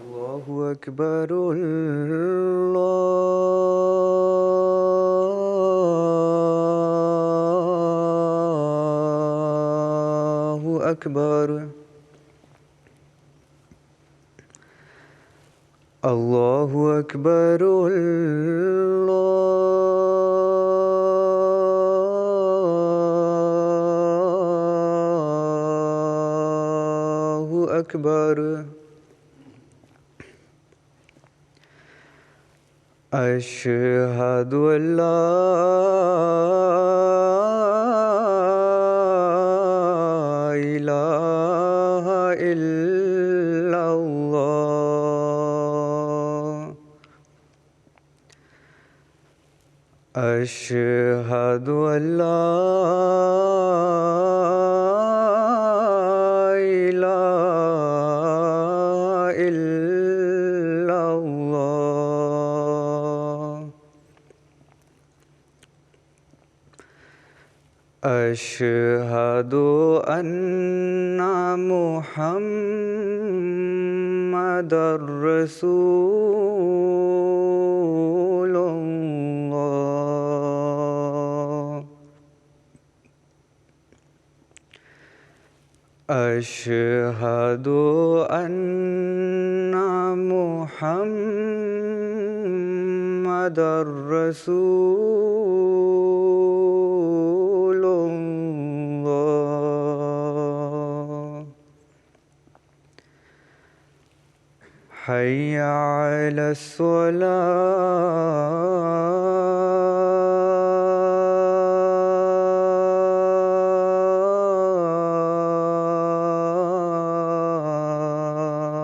الله أكبر الله أكبر الله أكبر الله أكبر أشهد أن لا إله إلا الله أشهد أن لا إله إلا الله أشهد أن محمدًا رسول الله أشهد أن محمدًا رسول الله حي على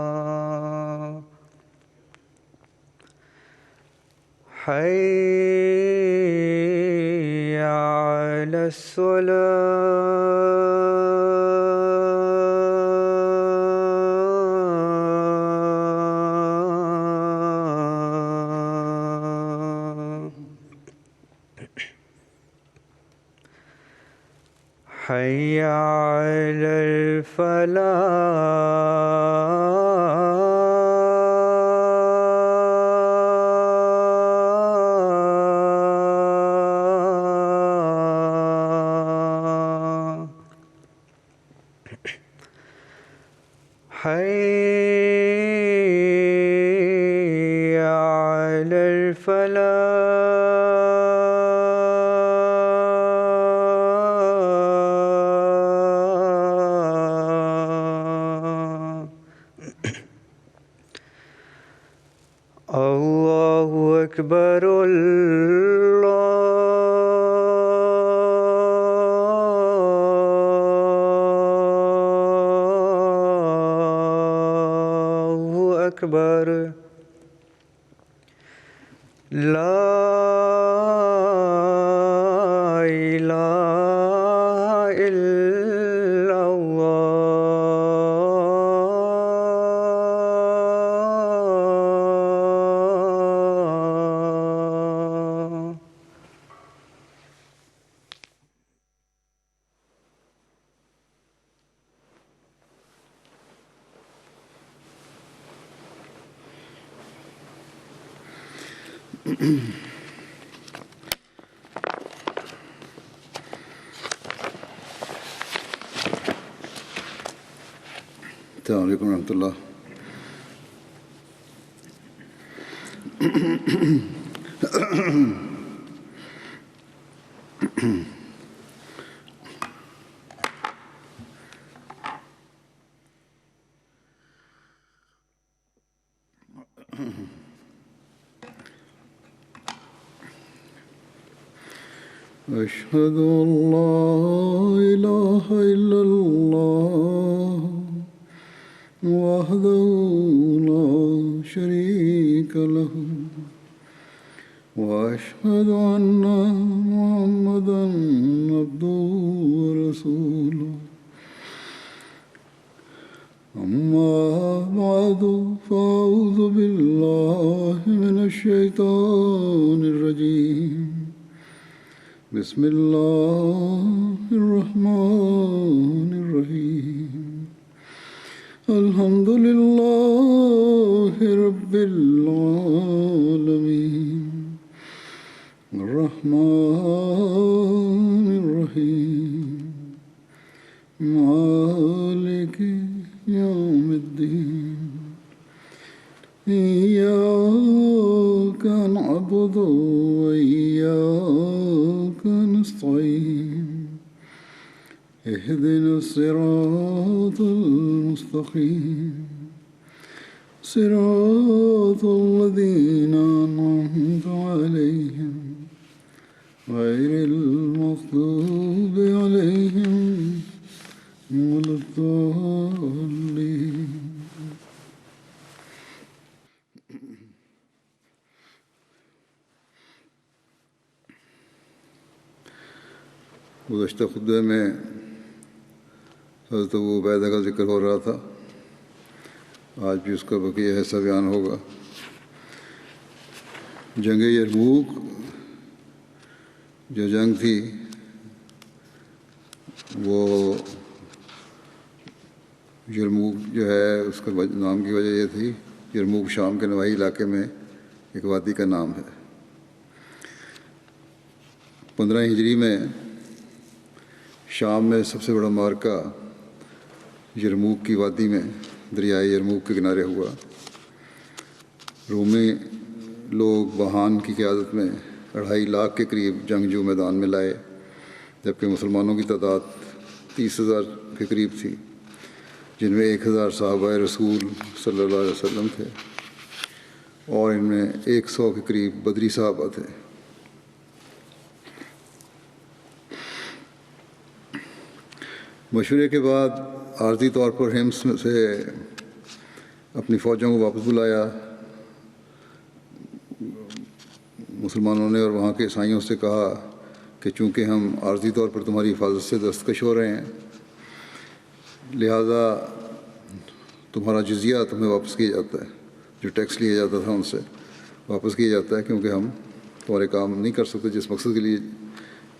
الصلاة حي على الصلاة حي على الفلاح حي على الفلاح الله أكبر الله أكبر لا إله إلا الله السلام عليكم ورحمة الله. أشهد أن لا إله إلا الله وحده لا شريك له وأشهد أن محمدًا عبده ورسوله أما بعد فأعوذ بالله من الشيطان الرجيم بسم الله الرحمن الرحيم الحمد لله الرحيم اهدنا الصراط المستقيم صراط الذين أنعمت عليهم غير المغضوب عليهم ولا الضالين. گزشتہ خطبے میں حضرت ابو عبیدہ کا ذکر ہو رہا تھا، آج بھی اس کا بقیہ حصہ بیان ہوگا۔ جنگ یرموک جو جنگ تھی وہ یرموک جو ہے اس کا نام کی وجہ یہ تھی، یرموک شام کے نواحی علاقے میں ایک وادی کا نام ہے۔ 15 ہجری میں شام میں سب سے بڑا معرکہ یرموک کی وادی میں دریائے یرموک کے کنارے ہوا۔ رومی لوگ بہان کی قیادت میں 2.5 لاکھ کے قریب جنگجو میدان میں لائے، جبکہ مسلمانوں کی تعداد 30,000 کے قریب تھی، جن میں 1,000 صحابہ رسول صلی اللہ علیہ وسلم تھے اور ان میں 100 کے قریب بدری صحابہ تھے۔ مشورے کے بعد عارضی طور پر ہمس سے اپنی فوجوں کو واپس بلایا۔ مسلمانوں نے اور وہاں کے عیسائیوں سے کہا کہ چونکہ ہم عارضی طور پر تمہاری حفاظت سے دستکش ہو رہے ہیں، لہذا تمہارا جزیہ تمہیں واپس کیا جاتا ہے، جو ٹیکس لیا جاتا تھا ان سے واپس کیا جاتا ہے، کیونکہ ہم تمہارے کام نہیں کر سکتے جس مقصد کے لیے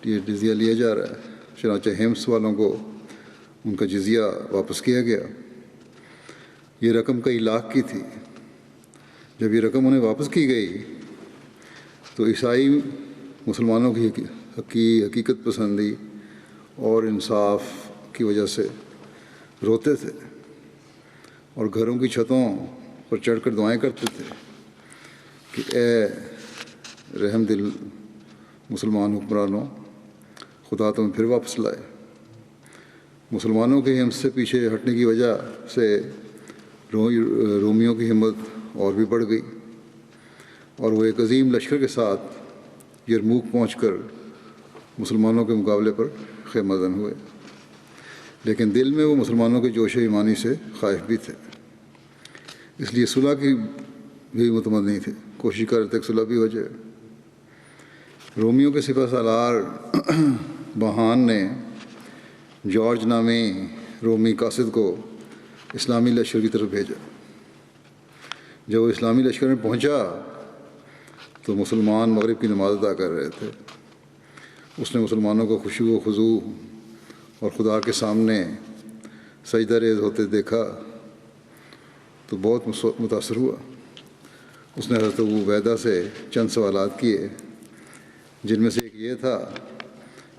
یہ جزیہ لیا جا رہا ہے۔ چنانچہ ہمس والوں کو ان کا جزیہ واپس کیا گیا۔ یہ رقم کئی لاکھ کی تھی۔ جب یہ رقم انہیں واپس کی گئی تو عیسائی مسلمانوں کی حقیقت پسندی اور انصاف کی وجہ سے روتے تھے اور گھروں کی چھتوں پر چڑھ کر دعائیں کرتے تھے کہ اے رحم دل مسلمان حکمرانوں، خدا تمہیں پھر واپس لائے۔ مسلمانوں کے ہمت سے پیچھے ہٹنے کی وجہ سے رومیوں کی ہمت اور بھی بڑھ گئی اور وہ ایک عظیم لشکر کے ساتھ یرموک پہنچ کر مسلمانوں کے مقابلے پر خیمہ زن ہوئے، لیکن دل میں وہ مسلمانوں کے جوش ایمانی سے خائف بھی تھے، اس لیے صلح کی بھی مطمئن نہیں تھے، کوشش کر رہے تھے کہ صلح بھی ہو جائے۔ رومیوں کے سپہ سالار بہان نے جارج نامی رومی قاصد کو اسلامی لشکر کی طرف بھیجا۔ جب وہ اسلامی لشکر میں پہنچا تو مسلمان مغرب کی نماز ادا کر رہے تھے۔ اس نے مسلمانوں کو خشوع و خضوع اور خدا کے سامنے سجدہ ریز ہوتے دیکھا تو بہت متاثر ہوا۔ اس نے حضرت ابو عبیدہ سے چند سوالات کیے، جن میں سے ایک یہ تھا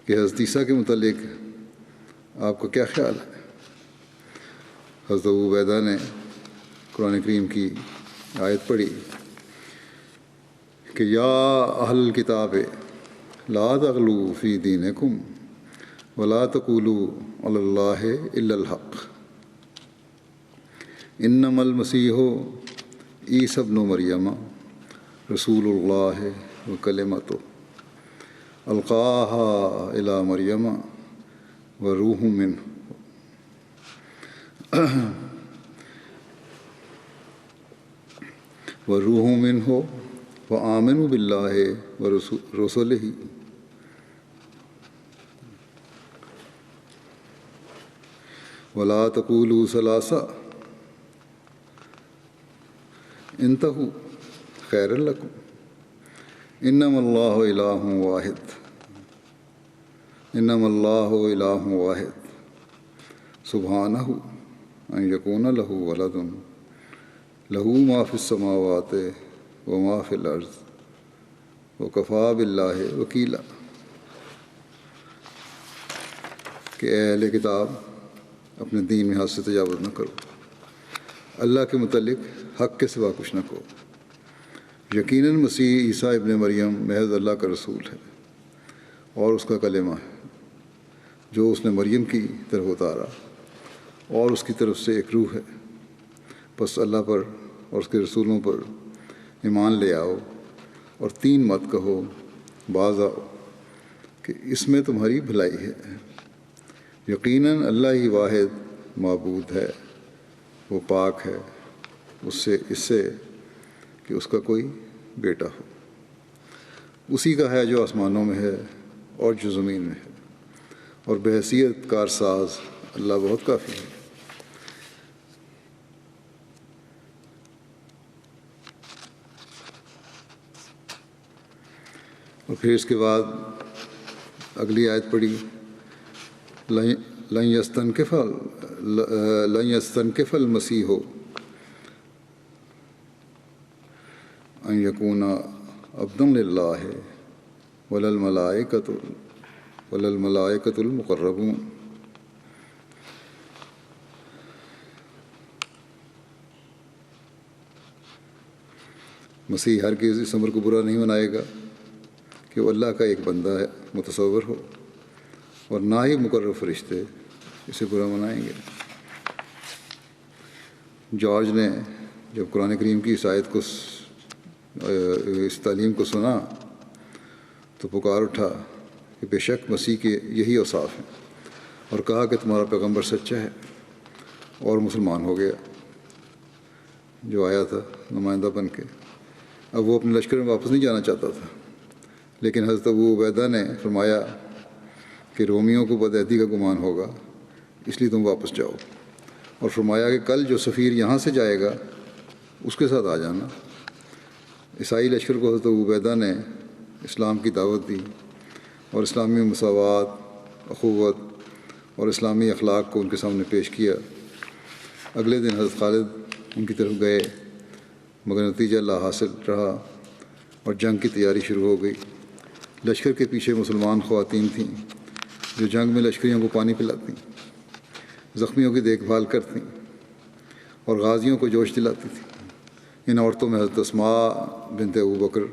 کہ حضرت عیسیٰ کے متعلق آپ کا کیا خیال ہے؟ حضرت ابو عبیدہ نے قرآن کریم کی آیت پڑھی کہ یا اہل الکتاب لا تغلوا فی دینکم ولا تقولوا علی اللہ الا الحق انما المسیح عیسی ابن مریم رسول اللہ وکلمتہ القاها الی مریم وروح منہ وروح منہ وآمنوا باللہ ورسولہ ولا تقولوا ثلاثہ انتہوا خیر لکم انما اللہ الہ واحد سبحانہ ان یکون لہ ولد لہ ما فی السماوات وما فی الارض وکفی باللہ وکیلا۔ کہ اے اہل کتاب اپنے دین میں حد سے تجاوز نہ کرو، اللہ کے متعلق حق کے سوا کچھ نہ کہو، یقیناً مسیح عیسیٰ ابن مریم محض اللہ کا رسول ہے اور اس کا کلمہ ہے۔ جو اس نے مریم کی طرف اتارا، اور اس کی طرف سے ایک روح ہے، بس اللہ پر اور اس کے رسولوں پر ایمان لے آؤ، اور 3 مت کہو، باز آؤ کہ اس میں تمہاری بھلائی ہے۔ یقیناً اللہ ہی واحد معبود ہے، وہ پاک ہے اس سے کہ اس کا کوئی بیٹا ہو۔ اسی کا ہے جو آسمانوں میں ہے اور جو زمین میں ہے، اور بحیثیت کارساز اللہ بہت کافی ہے۔ اور پھر اس کے بعد اگلی آیت پڑھی، لن یستنکف المسیح ان یکون عبدا للہ ولا الملائکۃ المقربون۔ مسیح ہرگز اس امر کو برا نہیں منائے گا کہ وہ اللہ کا ایک بندہ ہے، متصور ہو، اور نہ ہی مقرب فرشتے اسے برا منائیں گے۔ جارج نے جب قرآن کریم کی اس آیت کو، اس تعلیم کو سنا تو پکار اٹھا کہ بے شک مسیح کے یہی اوصاف ہیں، اور کہا کہ تمہارا پیغمبر سچا ہے، اور مسلمان ہو گیا جو آیا تھا نمائندہ بن کے۔ اب وہ اپنے لشکر میں واپس نہیں جانا چاہتا تھا، لیکن حضرت ابو عبیدہ نے فرمایا کہ رومیوں کو بدعہدی کا گمان ہوگا، اس لیے تم واپس جاؤ، اور فرمایا کہ کل جو سفیر یہاں سے جائے گا اس کے ساتھ آ جانا۔ عیسائی لشکر کو حضرت ابو عبیدہ نے اسلام کی دعوت دی، اور اسلامی مساوات، اخوت اور اسلامی اخلاق کو ان کے سامنے پیش کیا۔ اگلے دن حضرت خالد ان کی طرف گئے، مگر نتیجہ لا حاصل رہا، اور جنگ کی تیاری شروع ہو گئی۔ لشکر کے پیچھے مسلمان خواتین تھیں جو جنگ میں لشکریوں کو پانی پلاتیں، زخمیوں کی دیکھ بھال کرتیں اور غازیوں کو جوش دلاتی تھیں۔ ان عورتوں میں حضرت اسماء بنت ابوبکر،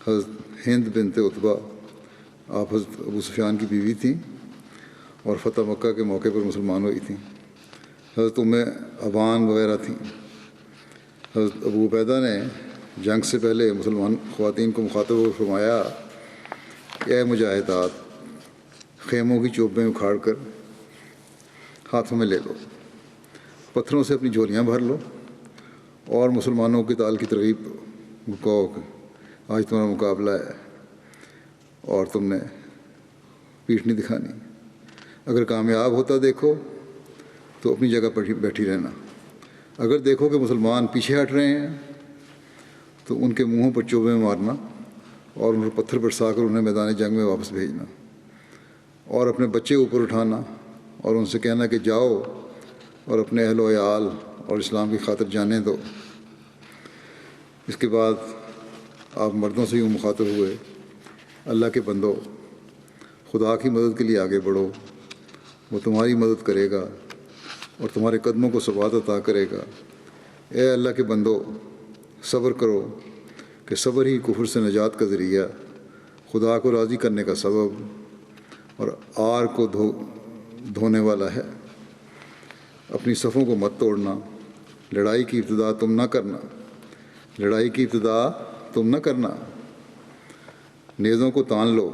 حضرت ہند بنت عتبہ، آپ حضرت ابو سفیان کی بیوی تھیں اور فتح مکہ کے موقع پر مسلمان ہوئی تھیں، حضرت ام ابان وغیرہ تھیں۔ حضرت ابو عبیدہ نے جنگ سے پہلے مسلمان خواتین کو مخاطب ہو فرمایا کہ اے مجاہدات، خیموں کی چوبیں اکھاڑ کر ہاتھوں میں لے لو، پتھروں سے اپنی جھولیاں بھر لو، اور مسلمانوں کے قتال کی ترغیب دو، کہو کہ آج تمہارا مقابلہ ہے اور تم نے پیٹھ نہیں دکھانی۔ اگر کامیاب ہوتا دیکھو تو اپنی جگہ پر بیٹھی رہنا، اگر دیکھو کہ مسلمان پیچھے ہٹ رہے ہیں تو ان کے منہوں پر چوبیں مارنا اور ان پر پتھر برسا کر انہیں میدان جنگ میں واپس بھیجنا، اور اپنے بچے اوپر اٹھانا اور ان سے کہنا کہ جاؤ اور اپنے اہل و عیال اور اسلام کی خاطر جانیں دو۔ اس کے بعد آپ مردوں سے یوں مخاطب ہوئے، اللہ کے بندو، خدا کی مدد کے لیے آگے بڑھو، وہ تمہاری مدد کرے گا اور تمہارے قدموں کو ثبات عطا کرے گا۔ اے اللہ کے بندو، صبر کرو کہ صبر ہی کفر سے نجات کا ذریعہ، خدا کو راضی کرنے کا سبب اور آر کو دھونے والا ہے۔ اپنی صفوں کو مت توڑنا، لڑائی کی ابتدا تم نہ کرنا، نیزوں کو تان لو،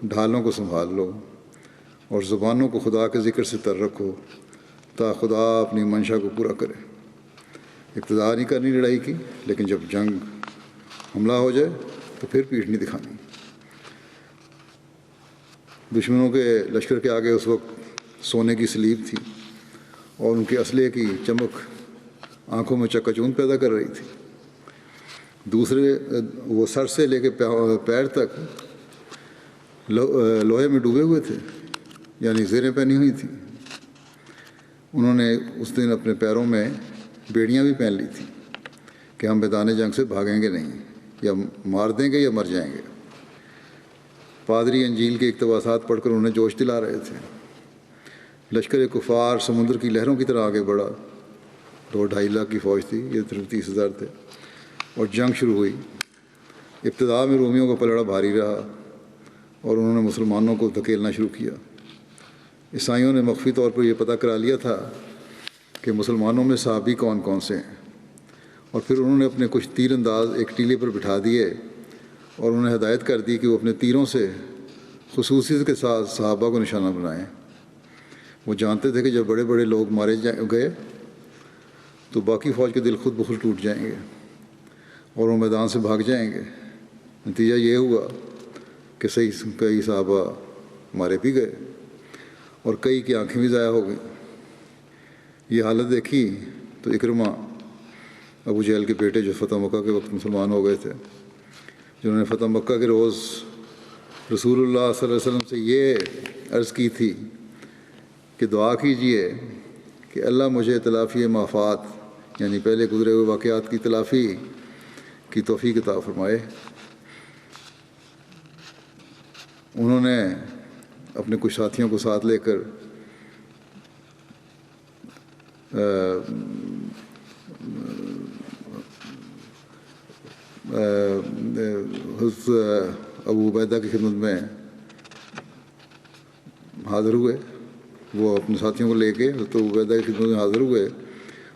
ڈھالوں کو سنبھال لو، اور زبانوں کو خدا کے ذکر سے تر رکھو تا خدا اپنی منشا کو پورا کرے۔ ابتدا نہیں کرنی لڑائی کی، لیکن جب جنگ حملہ ہو جائے تو پھر پیٹھ نہیں دکھانی۔ دشمنوں کے لشکر کے آگے اس وقت سونے کی سلیب تھی، اور ان کے اسلحے کی چمک آنکھوں میں چکا چوند پیدا کر رہی تھی۔ دوسرے وہ سر سے لے کے پیر تک لوہے میں ڈوبے ہوئے تھے، یعنی زیریں پہنی ہوئی تھیں۔ انہوں نے اس دن اپنے پیروں میں بیڑیاں بھی پہن لی تھیں کہ ہم میدان جنگ سے بھاگیں گے نہیں، یا مار دیں گے یا مر جائیں گے۔ پادری انجیل کے اقتباسات پڑھ کر انہیں جوش دلا رہے تھے۔ لشکر کفار سمندر کی لہروں کی طرح آگے بڑھا، 2-2.5 لاکھ کی فوج تھی، یہ صرف 30,000 تھے، اور جنگ شروع ہوئی۔ ابتدا میں رومیوں کا پلڑا بھاری رہا اور انہوں نے مسلمانوں کو دھکیلنا شروع کیا۔ عیسائیوں نے مخفی طور پر یہ پتہ کرا لیا تھا کہ مسلمانوں میں صحابی کون کون سے ہیں، اور پھر انہوں نے اپنے کچھ تیر انداز ایک ٹیلے پر بٹھا دیے اور انہیں ہدایت کر دی کہ وہ اپنے تیروں سے خصوصیت کے ساتھ صحابہ کو نشانہ بنائیں۔ وہ جانتے تھے کہ جب بڑے بڑے لوگ مارے گئے تو باقی فوج کے دل خود بخود ٹوٹ جائیں گے اور وہ میدان سے بھاگ جائیں گے۔ نتیجہ یہ ہوا کہ کئی صحابہ مارے بھی گئے اور کئی کی آنکھیں بھی ضائع ہو گئیں۔ یہ حالت دیکھی تو اکرمہ، ابو جہل کے بیٹے جو فتح مکہ کے وقت مسلمان ہو گئے تھے، جنہوں نے فتح مکہ کے روز رسول اللہ صلی اللہ علیہ وسلم سے یہ عرض کی تھی کہ دعا کیجئے کہ اللہ مجھے تلافی مافات، یعنی پہلے گزرے ہوئے واقعات کی تلافی کی توفیق عطا فرمائے، انہوں نے اپنے کچھ ساتھیوں کو ساتھ لے کر حضرت ابو عبیدہ کی خدمت میں حاضر ہوئے۔ وہ اپنے ساتھیوں کو لے کے حضرت ابو عبیدہ کی خدمت میں حاضر ہوئے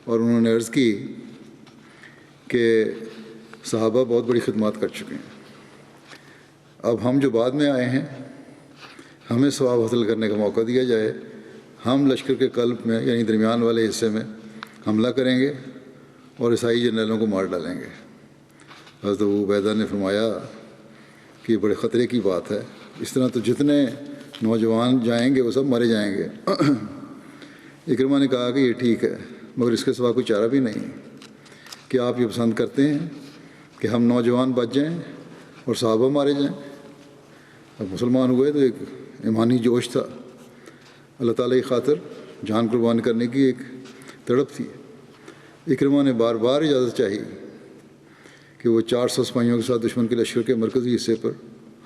اور انہوں نے عرض کی کہ صحابہ بہت بڑی خدمات کر چکے ہیں، اب ہم جو بعد میں آئے ہیں ہمیں ثواب حاصل کرنے کا موقع دیا جائے۔ ہم لشکر کے قلب میں، یعنی درمیان والے حصے میں حملہ کریں گے اور عیسائی جنرلوں کو مار ڈالیں گے۔ حضرت ابو عبیدہ نے فرمایا کہ یہ بڑے خطرے کی بات ہے، اس طرح تو جتنے نوجوان جائیں گے وہ سب مارے جائیں گے۔ اکرمہ نے کہا کہ یہ ٹھیک ہے، مگر اس کے سوا کوئی چارہ بھی نہیں۔ کیا آپ یہ پسند کرتے ہیں کہ ہم نوجوان بچ جائیں اور صحابہ مارے جائیں؟ اب مسلمان ہوئے تو ایک ایمانی جوش تھا، اللہ تعالیٰ کی خاطر جان قربان کرنے کی ایک تڑپ تھی۔ اکرمہ نے بار بار اجازت چاہی کہ وہ 400 سپاہیوں کے ساتھ دشمن کے لشکر کے مرکزی حصے پر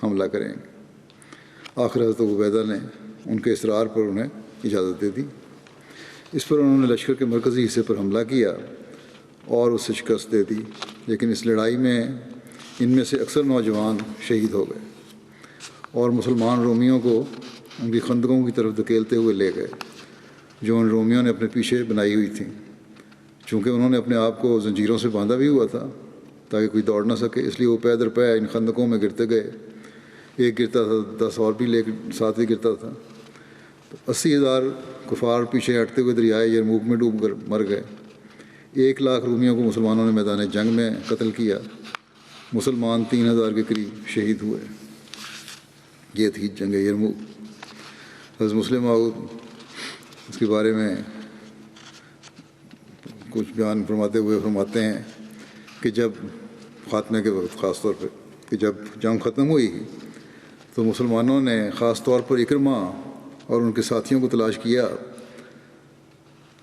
حملہ کریں گے۔ آخر حضرت ابو عبیدہ نے ان کے اصرار پر انہیں اجازت دے دی۔ اس پر انہوں نے لشکر کے مرکزی حصے پر حملہ کیا اور اسے شکست دے دی، لیکن اس لڑائی میں ان میں سے اکثر نوجوان شہید ہو گئے اور مسلمان رومیوں کو ان کی خندقوں کی طرف دھکیلتے ہوئے لے گئے جو ان رومیوں نے اپنے پیچھے بنائی ہوئی تھیں۔ چونکہ انہوں نے اپنے آپ کو زنجیروں سے باندھا بھی ہوا تھا تاکہ کوئی دوڑ نہ سکے، اس لیے وہ پے در پے ان خندقوں میں گرتے گئے۔ ایک گرتا تھا 10 اور بھی لے کر ساتھ بھی گرتا تھا، تو 80,000 کفار پیچھے ہٹتے ہوئے دریائے یرموک میں ڈوب کر مر گئے۔ 1 لاکھ رومیوں کو مسلمانوں نے میدان جنگ میں قتل کیا، مسلمان 3,000 کے قریب شہید ہوئے۔ یہ تھی جنگ یرموک۔ حضرت مسلم موعود اس کے بارے میں کچھ بیان فرماتے ہوئے فرماتے ہیں کہ جب خاتمے کے وقت، خاص طور پہ کہ جب جنگ ختم ہوئی تو مسلمانوں نے خاص طور پر اکرمہ اور ان کے ساتھیوں کو تلاش کیا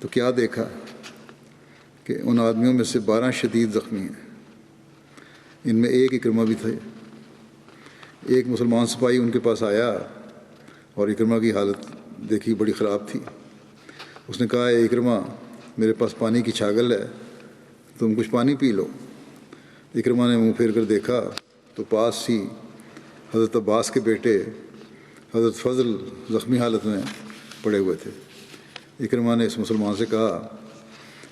تو کیا دیکھا کہ ان آدمیوں میں سے 12 شدید زخمی ہیں، ان میں ایک اکرمہ بھی تھے۔ ایک مسلمان سپاہی ان کے پاس آیا اور اکرمہ کی حالت دیکھی بڑی خراب تھی۔ اس نے کہا، اے اکرمہ، میرے پاس پانی کی چھاگل ہے، تم کچھ پانی پی لو۔ اکرمہ نے منہ پھیر کر دیکھا تو پاس ہی حضرت عباس کے بیٹے حضرت فضل زخمی حالت میں پڑے ہوئے تھے۔ اکرمہ نے اس مسلمان سے کہا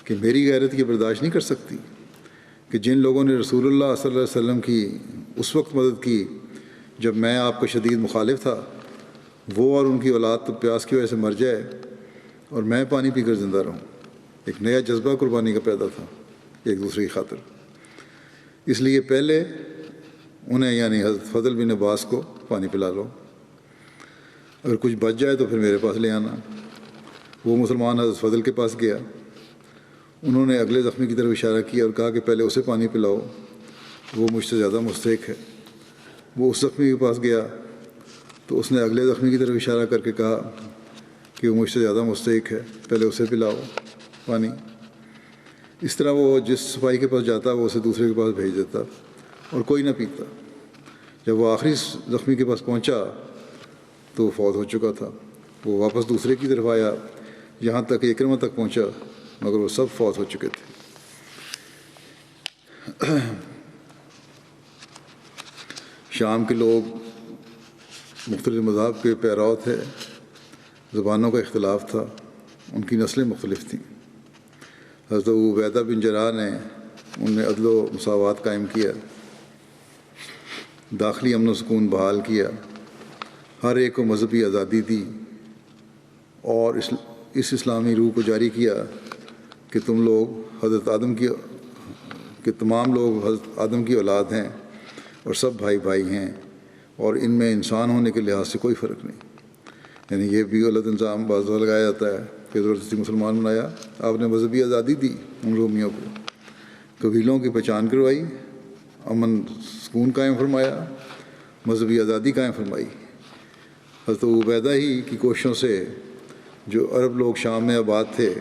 کہ میری غیرت یہ برداشت نہیں کر سکتی کہ جن لوگوں نے رسول اللہ صلی اللہ علیہ وسلم کی اس وقت مدد کی جب میں آپ کا شدید مخالف تھا، وہ اور ان کی اولاد تو پیاس کی وجہ سے مر جائے اور میں پانی پی کر زندہ رہوں۔ ایک نیا جذبہ قربانی کا پیدا تھا ایک دوسرے کی خاطر۔ اس لیے پہلے انہیں، یعنی حضرت فضل بن عباس کو پانی پلا لو، اگر کچھ بچ جائے تو پھر میرے پاس لے آنا۔ وہ مسلمان حضرت فضل کے پاس گیا، انہوں نے اگلے زخمی کی طرف اشارہ کیا اور کہا کہ پہلے اسے پانی پلاؤ، وہ مجھ سے زیادہ مستحق ہے۔ وہ اس زخمی کے پاس گیا تو اس نے اگلے زخمی کی طرف اشارہ کر کے کہا کہ وہ مجھ سے زیادہ مستحق ہے، پہلے اسے پلاؤ پانی۔ اس طرح وہ جس سپاہی کے پاس جاتا وہ اسے دوسرے کے پاس بھیج دیتا اور کوئی نہ پیتا۔ جب وہ آخری زخمی کے پاس پہنچا تو وہ فوت ہو چکا تھا۔ وہ واپس دوسرے کی طرف آیا، یہاں تک اکرمہ تک پہنچا، مگر وہ سب فوت ہو چکے تھے۔ شام کے لوگ مختلف مذہب کے پیرو تھے، زبانوں کا اختلاف تھا، ان کی نسلیں مختلف تھیں۔ حضرت ابو عبیدہ بن جراح نے ان میں عدل و مساوات قائم کیا، داخلی امن و سکون بحال کیا، ہر ایک کو مذہبی آزادی دی اور اس اسلامی روح کو جاری کیا کہ تم لوگ حضرت آدم کی کہ تمام لوگ حضرت آدم کی اولاد ہیں اور سب بھائی بھائی ہیں، اور ان میں انسان ہونے کے لحاظ سے کوئی فرق نہیں۔ یعنی یہ بھی غلط الزام بعض دفعہ لگایا جاتا ہے کہ زبردستی مسلمان بنایا۔ آپ نے مذہبی آزادی دی ان رومیوں کو، قبیلوں کی پہچان کروائی، امن سکون قائم فرمایا، مذہبی آزادی قائم فرمائی۔ حضرت ابو عبیدہ ہی کی کوششوں سے جو عرب لوگ شام میں آباد تھے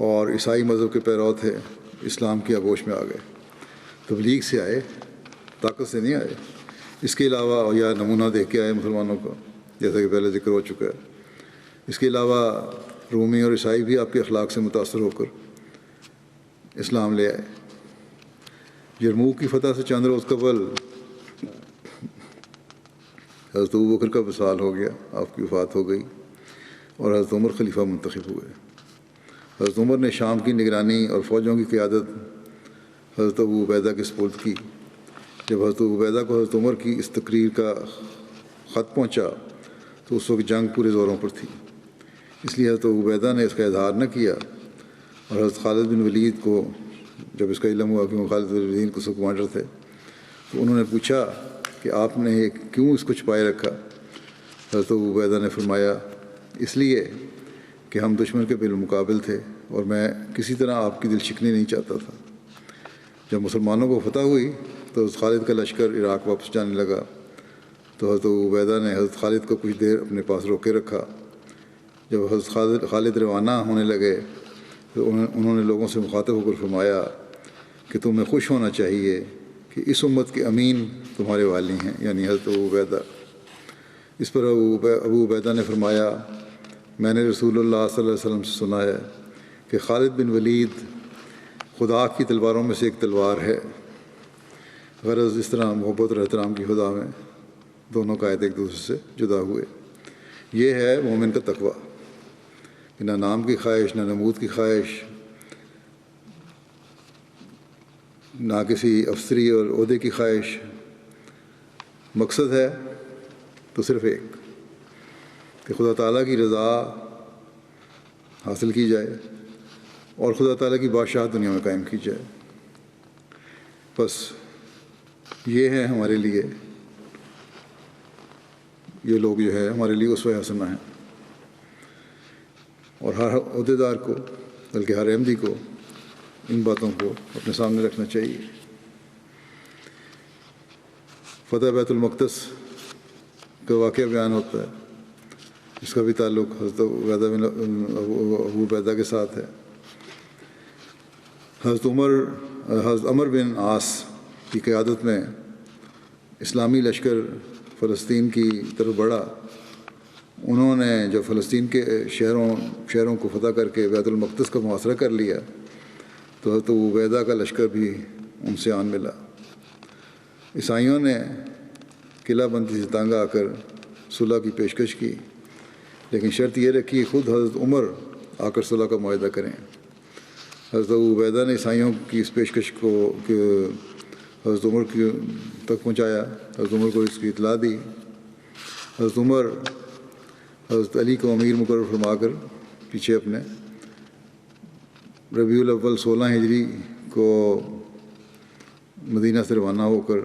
اور عیسائی مذہب کے پیرو تھے، اسلام کی آغوش میں آ گئے، تبلیغ سے آئے، طاقت سے نہیں آئے۔ اس کے علاوہ یا نمونہ دیکھ کے آئے مسلمانوں کا، جیسا کہ پہلے ذکر ہو چکا ہے۔ اس کے علاوہ رومی اور عیسائی بھی آپ کے اخلاق سے متاثر ہو کر اسلام لے آئے۔ یرموک کی فتح سے چند روز قبل حضرت ابوبکر کا وصال ہو گیا، آپ کی وفات ہو گئی، اور حضرت عمر خلیفہ منتخب ہوئے۔ حضرت عمر نے شام کی نگرانی اور فوجوں کی قیادت حضرت ابو عبیدہ کے سپرد کی۔ جب حضرت ابو عبیدہ کو حضرت عمر کی اس تقریر کا خط پہنچا تو اس وقت جنگ پورے زوروں پر تھی، اس لیے حضرت ابو عبیدہ نے اس کا اظہار نہ کیا، اور حضرت خالد بن ولید کو جب اس کا علم ہوا کہ وہ خالد بن ولید کو سب کمانڈر تھے، تو انہوں نے پوچھا کہ آپ نے کیوں اس کو چھپائے رکھا؟ حضرت ابو عبیدہ نے فرمایا، اس لیے کہ ہم دشمن کے بالمقابل تھے اور میں کسی طرح آپ کی دل شکنی نہیں چاہتا تھا۔ جب مسلمانوں کو فتح ہوئی تو حضرت خالد کا لشکر عراق واپس جانے لگا، تو حضرت ابو عبیدہ نے حضرت خالد کو کچھ دیر اپنے پاس روکے رکھا۔ جب حضرت خالد روانہ ہونے لگے تو انہوں نے لوگوں سے مخاطب ہو کر فرمایا کہ تمہیں خوش ہونا چاہیے کہ اس امت کے امین تمہارے والی ہیں، یعنی حضرت ابو عبیدہ۔ اس پر ابو عبیدہ نے فرمایا، میں نے رسول اللہ صلی اللہ علیہ وسلم سے سنا ہے کہ خالد بن ولید خدا کی تلواروں میں سے ایک تلوار ہے۔ غرض اس طرح محبت اور احترام کی خدا میں دونوں قائد ایک دوسرے سے جدا ہوئے۔ یہ ہے مومن کا تقویٰ کہ نہ نام کی خواہش، نہ نمود کی خواہش، نہ کسی افسری اور عہدے کی خواہش، مقصد ہے تو صرف ایک کہ خدا تعالیٰ کی رضا حاصل کی جائے اور خدا تعالیٰ کی بادشاہت دنیا میں قائم کی جائے۔ بس یہ ہے ہمارے لیے، یہ لوگ جو ہے ہمارے لیے اسوہ حسنہ ہیں، اور ہر عہدیدار کو بلکہ ہر احمدی کو ان باتوں کو اپنے سامنے رکھنا چاہیے۔ فتح بیت المقدس کا واقعہ بیان ہوتا ہے، جس کا بھی تعلق حضرت ابو عبیدہ کے ساتھ ہے۔ حضرت عمر بن عاص کی قیادت میں اسلامی لشکر فلسطین کی طرف بڑھا۔ انہوں نے جب فلسطین کے شہروں کو فتح کر کے بیت المقدس کا محاصرہ کر لیا تو حضرت ابو عبیدہ کا لشکر بھی ان سے آن ملا۔ عیسائیوں نے قلعہ بندی سے تنگ آ کر صلح کی پیشکش کی، لیکن شرط یہ رکھی کہ خود حضرت عمر آ کر صلح کا معاہدہ کریں۔ حضرت ابو عبیدہ نے عیسائیوں کی اس پیشکش کو کہ حضرت عمر تک پہنچایا، حضرت عمر کو اس کی اطلاع دی۔ حضرت عمر حضرت علی کو امیر مقرر فرما کر پیچھے اپنے ربیع الاول 16 ہجری کو مدینہ سے روانہ ہو کر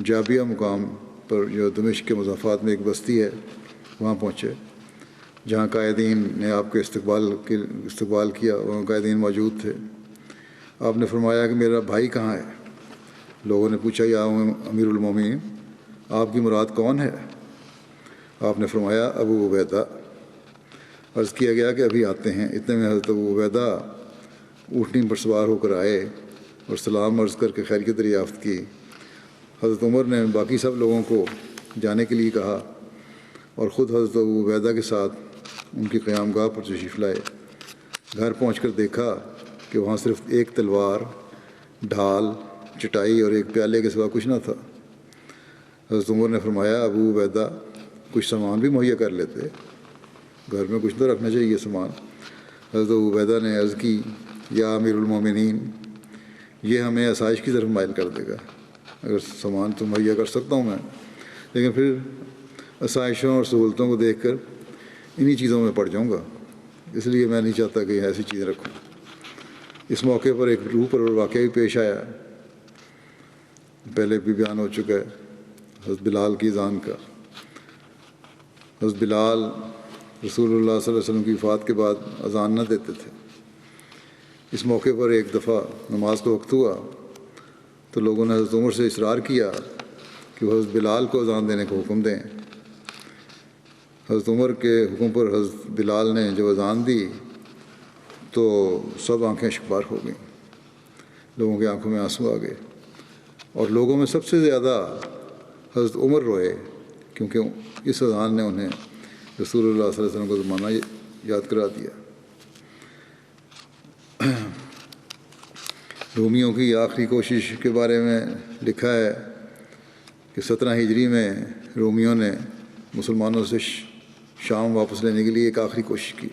جابیہ مقام پر جو دمشق کے مضافات میں ایک بستی ہے وہاں پہنچے، جہاں قائدین نے آپ کے استقبال کیا، وہاں قائدین موجود تھے۔ آپ نے فرمایا کہ میرا بھائی کہاں ہے؟ لوگوں نے پوچھا، یا امیر المومنین آپ کی مراد کون ہے؟ آپ نے فرمایا ابو عبیدہ۔ عرض کیا گیا کہ ابھی آتے ہیں۔ اتنے میں حضرت ابو عبیدہ اونٹنی پر سوار ہو کر آئے اور سلام عرض کر کے خیریت دریافت کی۔ حضرت عمر نے باقی سب لوگوں کو جانے کے لیے کہا اور خود حضرت ابو عبیدہ کے ساتھ ان کی قیام گاہ پر تشریف لائے۔ گھر پہنچ کر دیکھا کہ وہاں صرف ایک تلوار، ڈھال، چٹائی اور ایک پیالے کے سوا کچھ نہ تھا۔ حضرت عمر نے فرمایا ابو عبیدہ کچھ سامان بھی مہیا کر لیتے۔ گھر میں کچھ تو رکھنا چاہیے سامان۔ حضرت عبیدہ نے عرض کی یا امیر المومنین، یہ ہمیں آسائش کی طرف مائل کر دے گا، اگر سامان تو مہیا کر سکتا ہوں میں، لیکن پھر آسائشوں اور سہولتوں کو دیکھ کر انہی چیزوں میں پڑ جاؤں گا، اس لیے میں نہیں چاہتا کہ ایسی چیزیں رکھوں۔ اس موقع پر ایک روح پر واقعہ بھی پیش آیا، پہلے بھی بیان ہو چکا ہے، حضرت بلال کی اذان کا۔ حضرت بلال رسول اللہ صلی اللہ علیہ وسلم کی وفات کے بعد اذان نہ دیتے تھے۔ اس موقع پر ایک دفعہ نماز کا وقت ہوا تو لوگوں نے حضرت عمر سے اصرار کیا کہ وہ حضرت بلال کو اذان دینے کا حکم دیں۔ حضرت عمر کے حکم پر حضرت بلال نے جب اذان دی تو سب آنکھیں اشکبار ہو گئیں، لوگوں کی آنکھوں میں آنسو آ گئے، اور لوگوں میں سب سے زیادہ حضرت عمر روئے، کیونکہ اس اذان نے انہیں رسول اللہ صلی اللہ علیہ وسلم کا زمانہ یاد کرا دیا۔ رومیوں کی آخری کوشش کے بارے میں لکھا ہے کہ 17 ہجری میں رومیوں نے مسلمانوں سے شام واپس لینے کے لیے ایک آخری کوشش کی،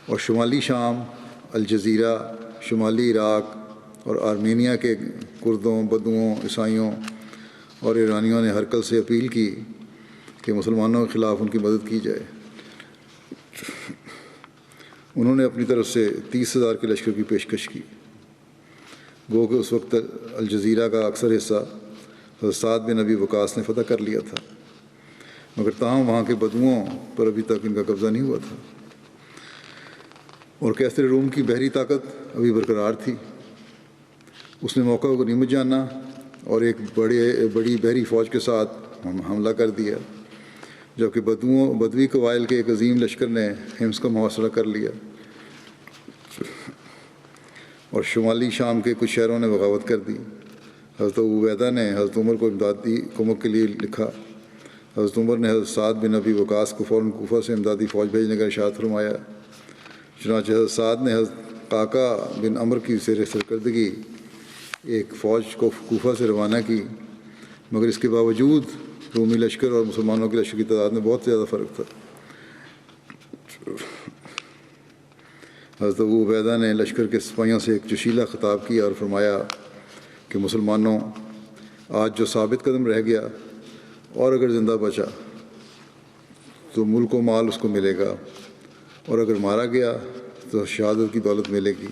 اور شمالی شام، الجزیرہ، شمالی عراق اور آرمینیا کے کردوں، بدوؤں، عیسائیوں اور ایرانیوں نے ہرکل سے اپیل کی کہ مسلمانوں کے خلاف ان کی مدد کی جائے۔ انہوں نے اپنی طرف سے 30,000 کے لشکر کی پیشکش کی، گو کہ اس وقت الجزیرہ کا اکثر حصہ حضرت سعد بن ابی وقاص نے فتح کر لیا تھا، مگر تاہم وہاں کے بدوؤں پر ابھی تک ان کا قبضہ نہیں ہوا تھا، اور کیسر روم کی بحری طاقت ابھی برقرار تھی۔ اس نے موقع کو غنیمت جانا اور ایک بڑی بحری فوج کے ساتھ حملہ کر دیا، جبکہ بدوی قبائل کے ایک عظیم لشکر نے حمص کا محاصرہ کر لیا، اور شمالی شام کے کچھ شہروں نے بغاوت کر دی۔ حضرت عبیدہ نے حضرت عمر کو امدادی کمک کے لیے لکھا۔ حضرت عمر نے حضرت سعد بن ابی وقاص کو فوراً کوفہ سے امدادی فوج بھیجنے کا ارشاد فرمایا۔ چنانچہ حضرت سعد نے حضرت قعقاع بن عمرو کی زیر سرکردگی ایک فوج کو کوفہ سے روانہ کی، مگر اس کے باوجود رومی لشکر اور مسلمانوں کے لشکر کی تعداد میں بہت زیادہ فرق تھا۔ حضرت ابو عبیدہ نے لشکر کے سپاہیوں سے ایک جوشیلا خطاب کیا اور فرمایا کہ مسلمانوں، آج جو ثابت قدم رہ گیا اور اگر زندہ بچا تو ملک و مال اس کو ملے گا، اور اگر مارا گیا تو شہادت کی دولت ملے گی،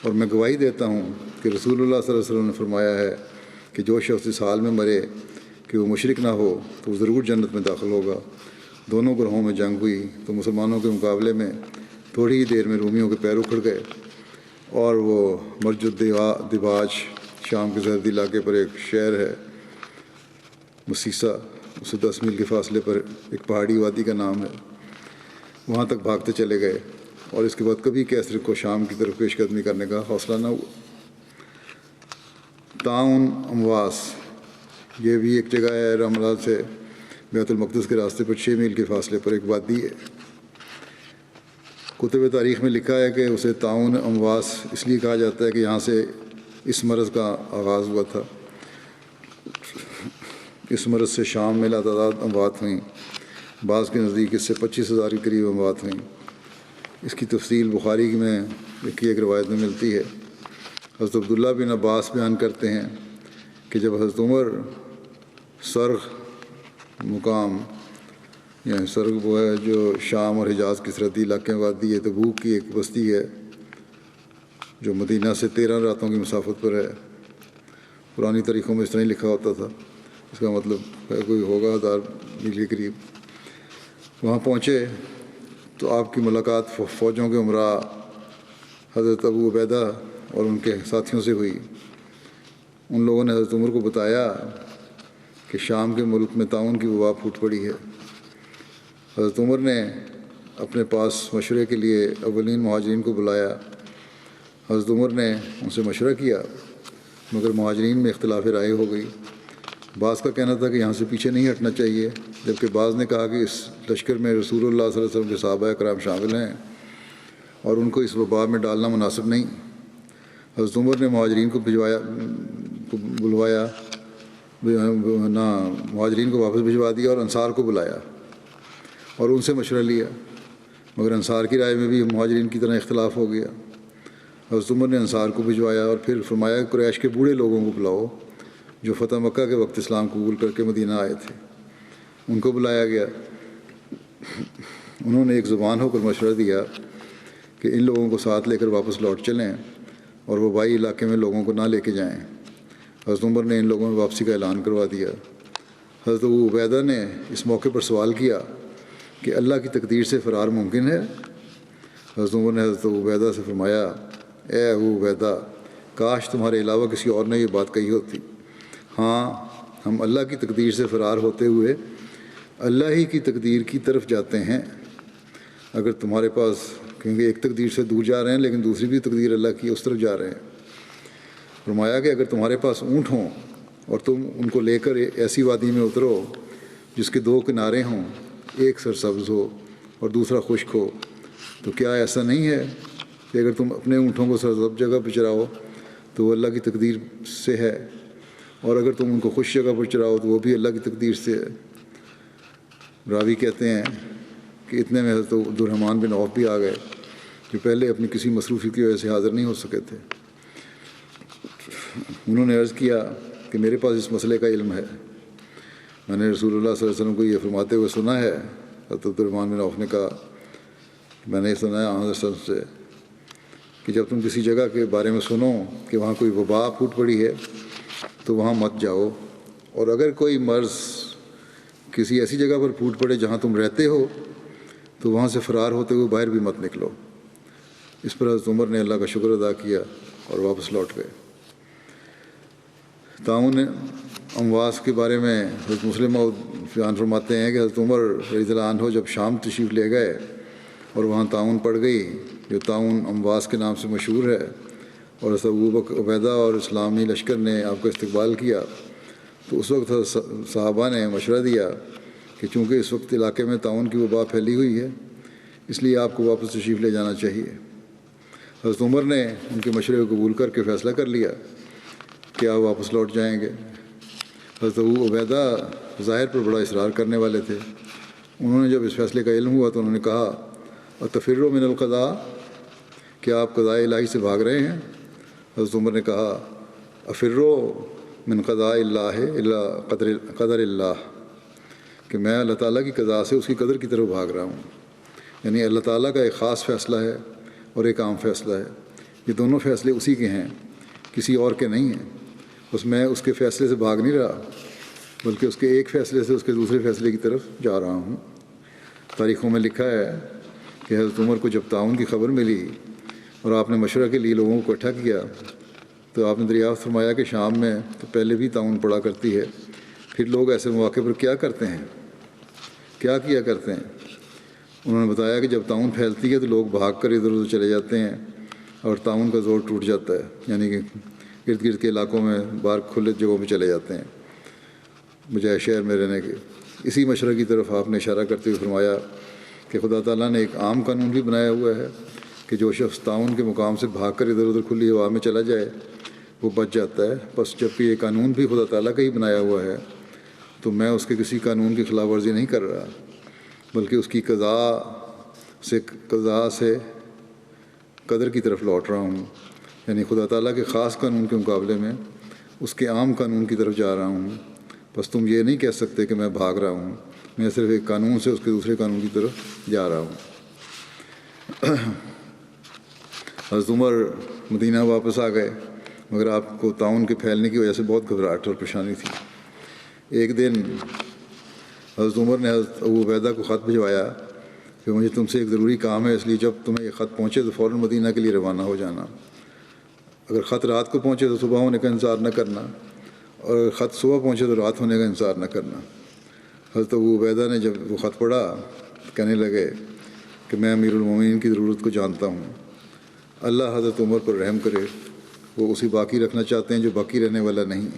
اور میں گواہی دیتا ہوں کہ رسول اللہ صلی اللہ علیہ وسلم نے فرمایا ہے کہ جو شخص اس حال میں مرے کہ وہ مشرک نہ ہو تو وہ ضرور جنت میں داخل ہوگا۔ دونوں گروہوں میں جنگ ہوئی تو مسلمانوں کے مقابلے میں تھوڑی ہی دیر میں رومیوں کے پیر اکھڑ گئے، اور وہ مرج الدباج، شام کے سرحدی علاقے پر ایک شہر ہے مسیسا، اس سے 10 میل کے فاصلے پر ایک پہاڑی وادی کا نام ہے، وہاں تک بھاگتے چلے گئے، اور اس کے بعد کبھی کیسر کو شام کی طرف پیش قدمی کرنے کا حوصلہ نہ ہوا۔ تعاون امواس، یہ بھی ایک جگہ ہے رملہ سے بیت المقدس کے راستے پر 6 میل کے فاصلے پر ایک وادی ہے۔ کتب تاریخ میں لکھا ہے کہ اسے تعاون امواس اس لیے کہا جاتا ہے کہ یہاں سے اس مرض کا آغاز ہوا تھا۔ اس مرض سے شام میں لاتعداد اموات ہوئیں، بعض کے نزدیک اس سے 25,000 کے قریب اموات ہوئیں۔ اس کی تفصیل بخاری میں کی ایک روایت میں ملتی ہے۔ حضرت عبداللہ بن عباس بیان کرتے ہیں کہ جب حضرت عمر سرغ مقام، یعنی سرغ وہ ہے جو شام اور حجاز کی سرحدی علاقے میں وادی ہے، تبوک کی ایک بستی ہے جو مدینہ سے 13 راتوں کی مسافت پر ہے۔ پرانی تاریخوں میں اس طرح لکھا ہوتا تھا، اس کا مطلب ہے کوئی ہوگا 1000 میل کے قریب۔ وہاں پہنچے تو آپ کی ملاقات فوجوں کے امراء حضرت ابو عبیدہ اور ان کے ساتھیوں سے ہوئی۔ ان لوگوں نے حضرت عمر کو بتایا کہ شام کے ملک میں تعاون کی وبا پھوٹ پڑی ہے۔ حضرت عمر نے اپنے پاس مشورے کے لیے اولین مہاجرین کو بلایا۔ حضرت عمر نے ان سے مشورہ کیا، مگر مہاجرین میں اختلاف رائے ہو گئی۔ بعض کا کہنا تھا کہ یہاں سے پیچھے نہیں ہٹنا چاہیے، جبکہ بعض نے کہا کہ اس لشکر میں رسول اللہ صلی اللہ علیہ وسلم کے صحابہ کرام شامل ہیں اور ان کو اس وبا میں ڈالنا مناسب نہیں۔ حضرت عمر نے مہاجرین کو بلوایا، مہاجرین کو واپس بھجوا دیا اور انصار کو بلایا اور ان سے مشورہ لیا، مگر انصار کی رائے میں بھی مہاجرین کی طرح اختلاف ہو گیا۔ حضرت عمر نے انصار کو بھجوایا اور پھر فرمایا کہ قریش کے بوڑھے لوگوں کو بلاؤ جو فتح مکہ کے وقت اسلام قبول کر کے مدینہ آئے تھے۔ ان کو بلایا گیا۔ انہوں نے ایک زبان ہو کر مشورہ دیا کہ ان لوگوں کو ساتھ لے کر واپس لوٹ چلیں اور وبائی علاقے میں لوگوں کو نہ لے کے جائیں۔ حضرت عمر نے ان لوگوں میں واپسی کا اعلان کروا دیا۔ حضرت ابو عبیدہ نے اس موقع پر سوال کیا کہ اللہ کی تقدیر سے فرار ممکن ہے؟ حضرت عمر نے حضرت ابو عبیدہ سے فرمایا، اے ابو عبیدہ، کاش تمہارے علاوہ کسی اور نے یہ بات کہی ہوتی۔ ہاں، ہم اللہ کی تقدیر سے فرار ہوتے ہوئے اللہ ہی کی تقدیر کی طرف جاتے ہیں۔ اگر تمہارے پاس، کیونکہ ایک تقدیر سے دور جا رہے ہیں لیکن دوسری بھی تقدیر اللہ کی، اس طرف جا رہے ہیں۔ فرمایا کہ اگر تمہارے پاس اونٹ ہوں اور تم ان کو لے کر ایسی وادی میں اترو جس کے دو کنارے ہوں، ایک سرسبز ہو اور دوسرا خشک ہو، تو کیا ایسا نہیں ہے کہ اگر تم اپنے اونٹوں کو سرسبز جگہ پہ چراؤ تو وہ اللہ کی تقدیر سے ہے، اور اگر تم ان کو خشک جگہ پر چراؤ تو وہ بھی اللہ کی تقدیر سے ہے؟ راوی کہتے ہیں کہ اتنے میں حضرت عبد الرحمن بن عوف بھی آ گئے جو پہلے اپنی کسی مصروفی کی وجہ سے حاضر نہیں ہو سکے تھے۔ انہوں نے عرض کیا کہ میرے پاس اس مسئلے کا علم ہے، میں نے رسول اللہ صلی اللہ علیہ وسلم کو یہ فرماتے ہوئے سنا ہے۔ حضرت عبد الرحمن بن عوف نے کہا، میں نے سنا ہے آن رسول سے کہ جب تم کسی جگہ کے بارے میں سنو کہ وہاں کوئی وبا پھوٹ پڑی ہے تو وہاں مت جاؤ، اور اگر کوئی مرض کسی ایسی جگہ پر پھوٹ پڑے جہاں تم رہتے ہو تو وہاں سے فرار ہوتے ہوئے باہر بھی مت نکلو۔ اس پر حضرت عمر نے اللہ کا شکر ادا کیا اور واپس لوٹ گئے۔ تعاون امواس کے بارے میں حضرت مسلم بیان فرماتے ہیں کہ حضرت عمر رضی اللہ عنہ جب شام تشریف لے گئے اور وہاں تعاون پڑ گئی جو تعاون امواس کے نام سے مشہور ہے، اور حضرت ابو عبیدہ اور اسلامی لشکر نے آپ کا استقبال کیا، تو اس وقت صحابہ نے مشورہ دیا کہ چونکہ اس وقت علاقے میں تعاون کی وبا پھیلی ہوئی ہے اس لیے آپ کو واپس تشریف لے جانا چاہیے۔ حضرت عمر نے ان کے مشورے کو قبول کر کے فیصلہ کر لیا کہ آپ واپس لوٹ جائیں گے۔ حضرت ابو عبیدہ ظاہر پر بڑا اصرار کرنے والے تھے۔ انہوں نے جب اس فیصلے کا علم ہوا تو انہوں نے کہا، اتفروا من القضاء، کیا آپ قضاء الہی سے بھاگ رہے ہیں؟ حضرت عمر نے کہا، افروا من قضاء اللہ الا قدر اللہ، کہ میں اللہ تعالیٰ کی قضاء سے اس کی قدر کی طرف بھاگ رہا ہوں۔ یعنی اللہ تعالیٰ کا ایک خاص فیصلہ ہے اور ایک عام فیصلہ ہے، یہ دونوں فیصلے اسی کے ہیں، کسی اور کے نہیں ہیں۔ بس میں اس کے فیصلے سے بھاگ نہیں رہا بلکہ اس کے ایک فیصلے سے اس کے دوسرے فیصلے کی طرف جا رہا ہوں۔ تاریخوں میں لکھا ہے کہ حضرت عمر کو جب تعاون کی خبر ملی اور آپ نے مشورہ کے لیے لوگوں کو اکٹھا کیا تو آپ نے دریافت فرمایا کہ شام میں تو پہلے بھی تعاون پڑا کرتی ہے، پھر لوگ ایسے مواقع پر کیا کرتے ہیں، کیا کیا کرتے ہیں؟ انہوں نے بتایا کہ جب تعاون پھیلتی ہے تو لوگ بھاگ کر ادھر ادھر چلے جاتے ہیں اور تعاون کا زور ٹوٹ جاتا ہے، یعنی کہ ارد گرد کے علاقوں میں باہر کھلے جگہوں پہ چلے جاتے ہیں بجائے شہر میں رہنے کے۔ اسی مشورہ کی طرف آپ نے اشارہ کرتے ہوئے فرمایا کہ خدا تعالیٰ نے ایک عام قانون بھی بنایا ہوا ہے کہ جو شخص تعاون کے مقام سے بھاگ کر ادھر ادھر کھلی ہوا میں چلا جائے وہ بچ جاتا ہے۔ بس جبکہ یہ قانون بھی خدا تعالیٰ کا ہی بنایا ہوا ہے تو میں اس کے کسی قانون کی خلاف ورزی نہیں کر رہا بلکہ اس کی قضاء سے قدر کی طرف لوٹ رہا ہوں، یعنی خدا تعالیٰ کے خاص قانون کے مقابلے میں اس کے عام قانون کی طرف جا رہا ہوں۔ بس تم یہ نہیں کہہ سکتے کہ میں بھاگ رہا ہوں، میں صرف ایک قانون سے اس کے دوسرے قانون کی طرف جا رہا ہوں۔ حضرت عمر مدینہ واپس آ گئے مگر آپ کو تعاون کے پھیلنے کی وجہ سے بہت گھبراہٹ اور پریشانی تھی۔ ایک دن حضرت عمر نے حضرت ابو عبیدہ کو خط بھجوایا کہ مجھے تم سے ایک ضروری کام ہے، اس لیے جب تمہیں یہ خط پہنچے تو فوراً مدینہ کے لیے روانہ ہو جانا۔ اگر خط رات کو پہنچے تو صبح ہونے کا انتظار نہ کرنا، اور اگر خط صبح پہنچے تو رات ہونے کا انتظار نہ کرنا۔ حضرت ابو عبیدہ نے جب وہ خط پڑھا تو کہنے لگے کہ میں امیر المومنین کی ضرورت کو جانتا ہوں، اللہ حضرت عمر پر رحم کرے، وہ اسے باقی رکھنا چاہتے ہیں جو باقی رہنے والا نہیں۔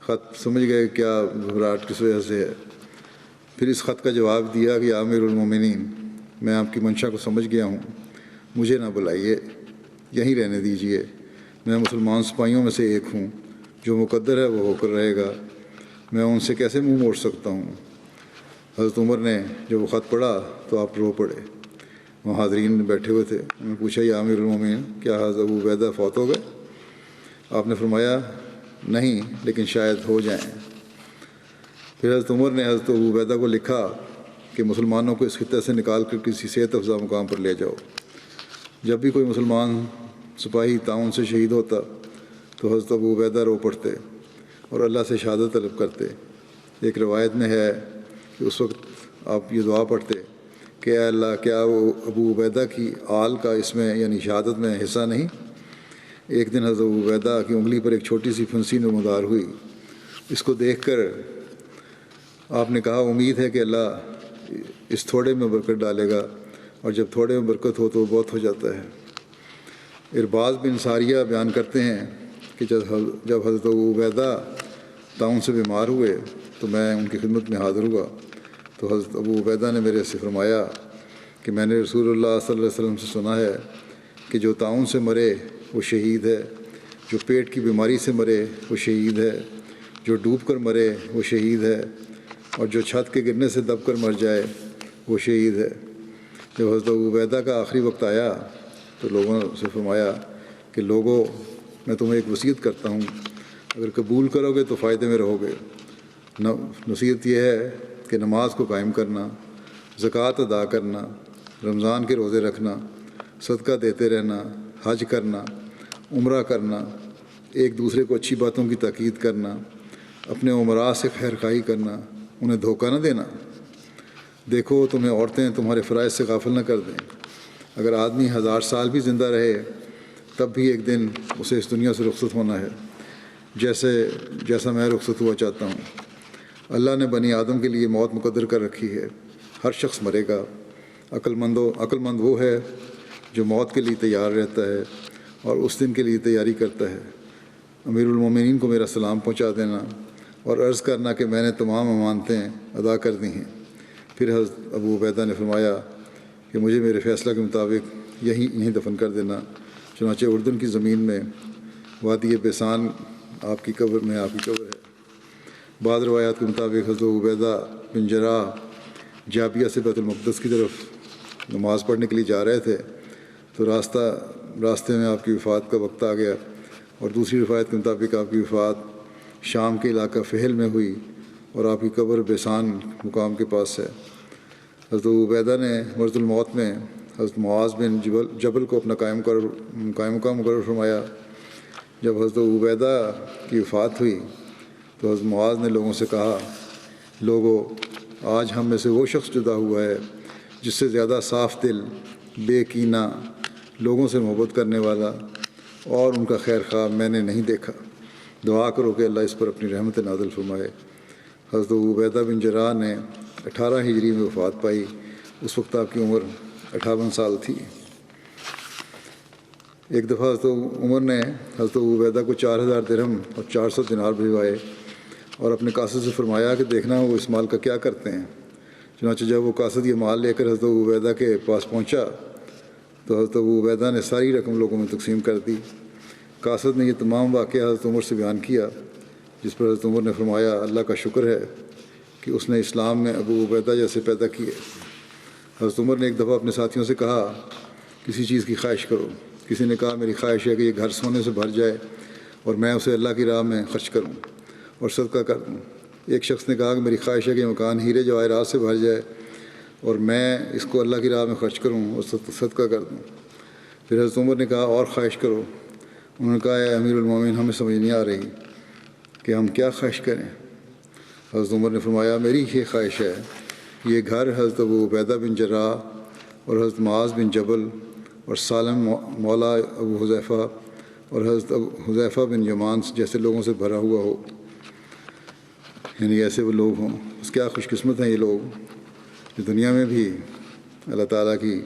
خط سمجھ گئے کیا گھبراہٹ کس وجہ سے ہے۔ پھر اس خط کا جواب دیا کہ یا امیر المومنین، میں آپ کی منشا کو سمجھ گیا ہوں، مجھے نہ بلائیے، یہیں رہنے دیجیے، میں مسلمان سپاہیوں میں سے ایک ہوں، جو مقدر ہے وہ ہو کر رہے گا، میں ان سے کیسے منہ موڑ سکتا ہوں۔ حضرت عمر نے جب وہ خط پڑھا تو آپ رو پڑے. وہاں حاضرین بیٹھے ہوئے تھے. انہوں نے پوچھا یا امیر المومنین کیا حضرت ابو عبیدہ فوت ہو گئے؟ آپ نے فرمایا نہیں لیکن شاید ہو جائیں. پھر حضرت عمر نے حضرت ابو عبیدہ کو لکھا کہ مسلمانوں کو اس خطے سے نکال کر کسی صحت افزا مقام پر لے جاؤ. جب بھی کوئی مسلمان سپاہی تعاون سے شہید ہوتا تو حضرت ابو عبیدہ رو پڑتے اور اللہ سے شہادت طلب کرتے. ایک روایت میں ہے کہ اس وقت آپ یہ دعا پڑھتے کہ اے اللہ کیا وہ ابو عبیدہ کی آل کا اس میں یعنی شہادت میں حصہ نہیں؟ ایک دن حضرت ابو عبیدہ کی انگلی پر ایک چھوٹی سی پھنسی نمودار ہوئی. اس کو دیکھ کر آپ نے کہا امید ہے کہ اللہ اس تھوڑے میں برکت ڈالے گا، اور جب تھوڑے میں برکت ہو تو وہ بہت ہو جاتا ہے. ارباز بن ساریہ بیان کرتے ہیں کہ جب حضرت ابو عبیدہ تعاون سے بیمار ہوئے تو میں ان کی خدمت میں حاضر ہوا تو حضرت ابو عبیدہ نے میرے سے فرمایا کہ میں نے رسول اللہ صلی اللہ علیہ وسلم سے سنا ہے کہ جو تعاون سے مرے وہ شہید ہے، جو پیٹ کی بیماری سے مرے وہ شہید ہے، جو ڈوب کر مرے وہ شہید ہے، اور جو چھت کے گرنے سے دب کر مر جائے وہ شہید ہے. جب حضرت ابو عبیدہ کا آخری وقت آیا تو لوگوں سے فرمایا کہ لوگوں میں تمہیں ایک وصیت کرتا ہوں، اگر قبول کرو گے تو فائدے میں رہو گے. نصیحت یہ ہے کہ نماز کو قائم کرنا، زکوٰۃ ادا کرنا، رمضان کے روزے رکھنا، صدقہ دیتے رہنا، حج کرنا، عمرہ کرنا، ایک دوسرے کو اچھی باتوں کی تاکید کرنا، اپنے عمراء سے خیر خواہی کرنا، انہیں دھوکہ نہ دینا. دیکھو تمہیں عورتیں تمہارے فرائض سے غافل نہ کر دیں. اگر آدمی 1000 سال بھی زندہ رہے تب بھی ایک دن اسے اس دنیا سے رخصت ہونا ہے، جیسا میں رخصت ہوا چاہتا ہوں. اللہ نے بنی آدم کے لیے موت مقدر کر رکھی ہے. ہر شخص مرے گا. عقل مند وہ ہے جو موت کے لیے تیار رہتا ہے اور اس دن کے لیے تیاری کرتا ہے. امیر المومنین کو میرا سلام پہنچا دینا اور عرض کرنا کہ میں نے تمام امانتیں ادا کر دی ہیں. پھر حضرت ابو عبیدہ نے فرمایا کہ مجھے میرے فیصلہ کے مطابق یہیں دفن کر دینا. چنانچہ اردن کی زمین میں وادی بیسان آپ کی قبر ہے. بعض روایات کے مطابق حضرت ابو عبیدہ بن جراح جابیہ سے بیت المقدس کی طرف نماز پڑھنے کے لیے جا رہے تھے تو راستے میں آپ کی وفات کا وقت آ گیا، اور دوسری روایت کے مطابق آپ کی وفات شام کے علاقہ فہل میں ہوئی اور آپ کی قبر بیسان مقام کے پاس ہے. حضرت ابو عبیدہ نے مرض الموت میں حضرت معاذ بن جبل کو اپنا قائم مقام مقرر فرمایا. جب حضرت ابو عبیدہ کی وفات ہوئی تو حضرت معاذ نے لوگوں سے کہا، لوگوں آج ہم میں سے وہ شخص جدا ہوا ہے جس سے زیادہ صاف دل، بے کینہ، لوگوں سے محبت کرنے والا اور ان کا خیر خواہ میں نے نہیں دیکھا. دعا کرو کہ اللہ اس پر اپنی رحمت نازل فرمائے. حضرت ابو عبیدہ بن جراح نے 18 ہجری میں وفات پائی. اس وقت آپ کی عمر 58 سال تھی. ایک دفعہ حضرت عمر نے حضرت ابو عبیدہ کو 4000 درہم اور 400 دینار بھجوائے اور اپنے قاصد سے فرمایا کہ دیکھنا وہ اس مال کا کیا کرتے ہیں. چنانچہ جب وہ قاصد یہ مال لے کر حضرت ابو عبیدہ کے پاس پہنچا تو حضرت ابو عبیدہ نے ساری رقم لوگوں میں تقسیم کر دی. قاصد نے یہ تمام واقعہ حضرت عمر سے بیان کیا، جس پر حضرت عمر نے فرمایا اللہ کا شکر ہے کہ اس نے اسلام میں ابو عبیدہ جیسے پیدا کیے. حضرت عمر نے ایک دفعہ اپنے ساتھیوں سے کہا کسی چیز کی خواہش کرو. کسی نے کہا میری خواہش ہے کہ یہ گھر سونے سے بھر جائے اور میں اسے اللہ کی راہ میں خرچ کروں اور صدقہ کر دوں. ایک شخص نے کہا کہ میری خواہش ہے کہ یہ مکان ہیرے جواہرات سے بھر جائے اور میں اس کو اللہ کی راہ میں خرچ کروں اور صدقہ کر دوں. پھر حضرت عمر نے کہا اور خواہش کرو. انہوں نے کہا اے امیر المومنین ہمیں سمجھ نہیں آ رہی کہ ہم کیا خواہش کریں. حضرت عمر نے فرمایا میری یہ خواہش ہے کہ یہ گھر حضرت ابو عبیدہ بن جراح اور حضرت معاذ بن جبل اور سالم مولا ابو حذیفہ اور حضرت حذیفہ بن یمان جیسے لوگوں سے بھرا ہوا ہو. یعنی ایسے وہ لوگ ہوں. اس کیا خوش قسمت ہیں یہ لوگ جو دنیا میں بھی اللہ تعالیٰ کی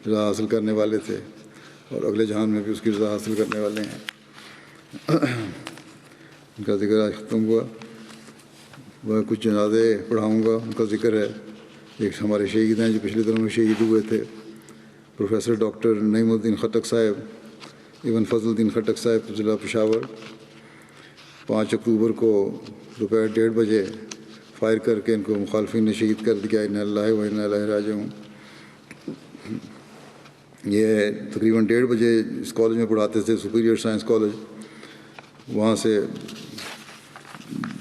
رضا حاصل کرنے والے تھے اور اگلے جہان میں بھی اس کی رضا حاصل کرنے والے ہیں. ان کا ذکر آج ختم ہوا. وہ کچھ جنازے پڑھاؤں گا، ان کا ذکر ہے. ایک ہمارے شہید ہیں جو پچھلے دنوں میں شہید ہوئے تھے، پروفیسر ڈاکٹر نعیم الدین خٹک صاحب، ابن فضل الدین خٹک صاحب، ضلع پشاور. 5 اکتوبر کو دوپہر 1:30 بجے فائر کر کے ان کو مخالفین نے شہید کر دیا. انا للہ و انا الیہ راجعون. یہ تقریباً 1:30 بجے اس کالج میں پڑھاتے تھے، سپیریئر سائنس کالج. وہاں سے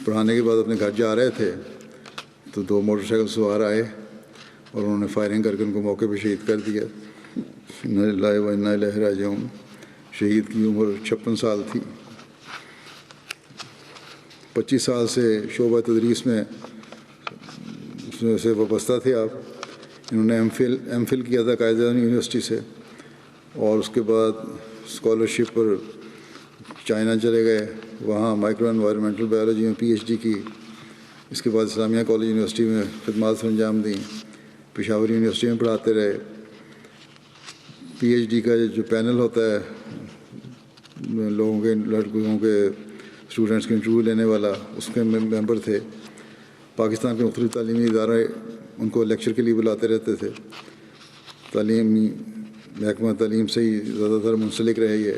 پڑھانے کے بعد اپنے گھر جا رہے تھے تو 2 موٹر سائیکل سوار آئے اور انہوں نے فائرنگ کر کے ان کو موقع پہ شہید کر دیا. انا للہ و انا الیہ راجعون. شہید کی عمر 56 سال تھی. 25 سال سے شعبہ تدریس میں سے وابستہ تھے آپ. انہوں نے ایم فل کیا تھا قائدین یونیورسٹی سے، اور اس کے بعد اسکالرشپ پر چائنا چلے گئے. وہاں مائکرو انوائرمنٹل بایولوجی میں پی ایچ ڈی کی. اس کے بعد اسلامیہ کالج یونیورسٹی میں خدمات سر انجام دیں. پشاور یونیورسٹی میں پڑھاتے رہے. پی ایچ ڈی کا جو پینل ہوتا ہے لوگوں کے، لڑکیوں کے اسٹوڈنٹس کے انٹرویو لینے والا، اس کے ممبر تھے. پاکستان کے مختلف تعلیمی ادارے ان کو لیکچر کے لیے بلاتے رہتے تھے. تعلیمی محکمہ تعلیم سے ہی زیادہ تر منسلک رہے. یہ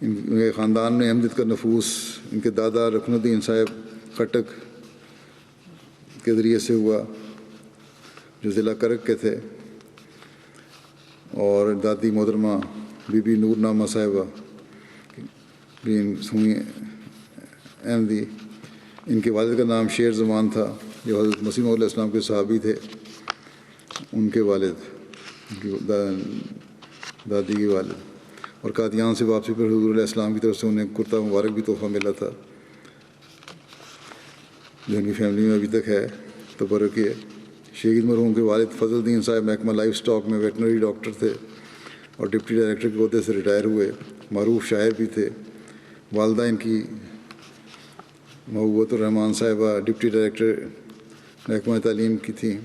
ان کے خاندان میں احمدیت کا نفوذ ان کے دادا رکن الدین صاحب خٹک کے ذریعے سے ہوا، جو ضلع کرک کے تھے، اور دادی محترمہ بی بی نور نامہ صاحبہ بھی ہوئی احمدی. ان کے والد کا نام شیر زمان تھا، جو حضرت مسیح موعود علیہ السلام کے صحابی تھے. ان کے والد، دادی کے والد. اور قادیان سے واپسی پر حضور علیہ السلام کی طرف سے انہیں کرتا مبارک بھی تحفہ ملا تھا، جو ان کی فیملی میں ابھی تک ہے. تبرک ہے. شہید مرحوم کے والد فضل الدین صاحب محکمہ لائف سٹاک میں ویٹنری ڈاکٹر تھے اور ڈپٹی ڈائریکٹر کے عہدے سے ریٹائر ہوئے. معروف شاعر بھی تھے. والدہ ان کی محبوبۃ الرحمان صاحبہ ڈپٹی ڈائریکٹر محکمہ تعلیم کی تھیں،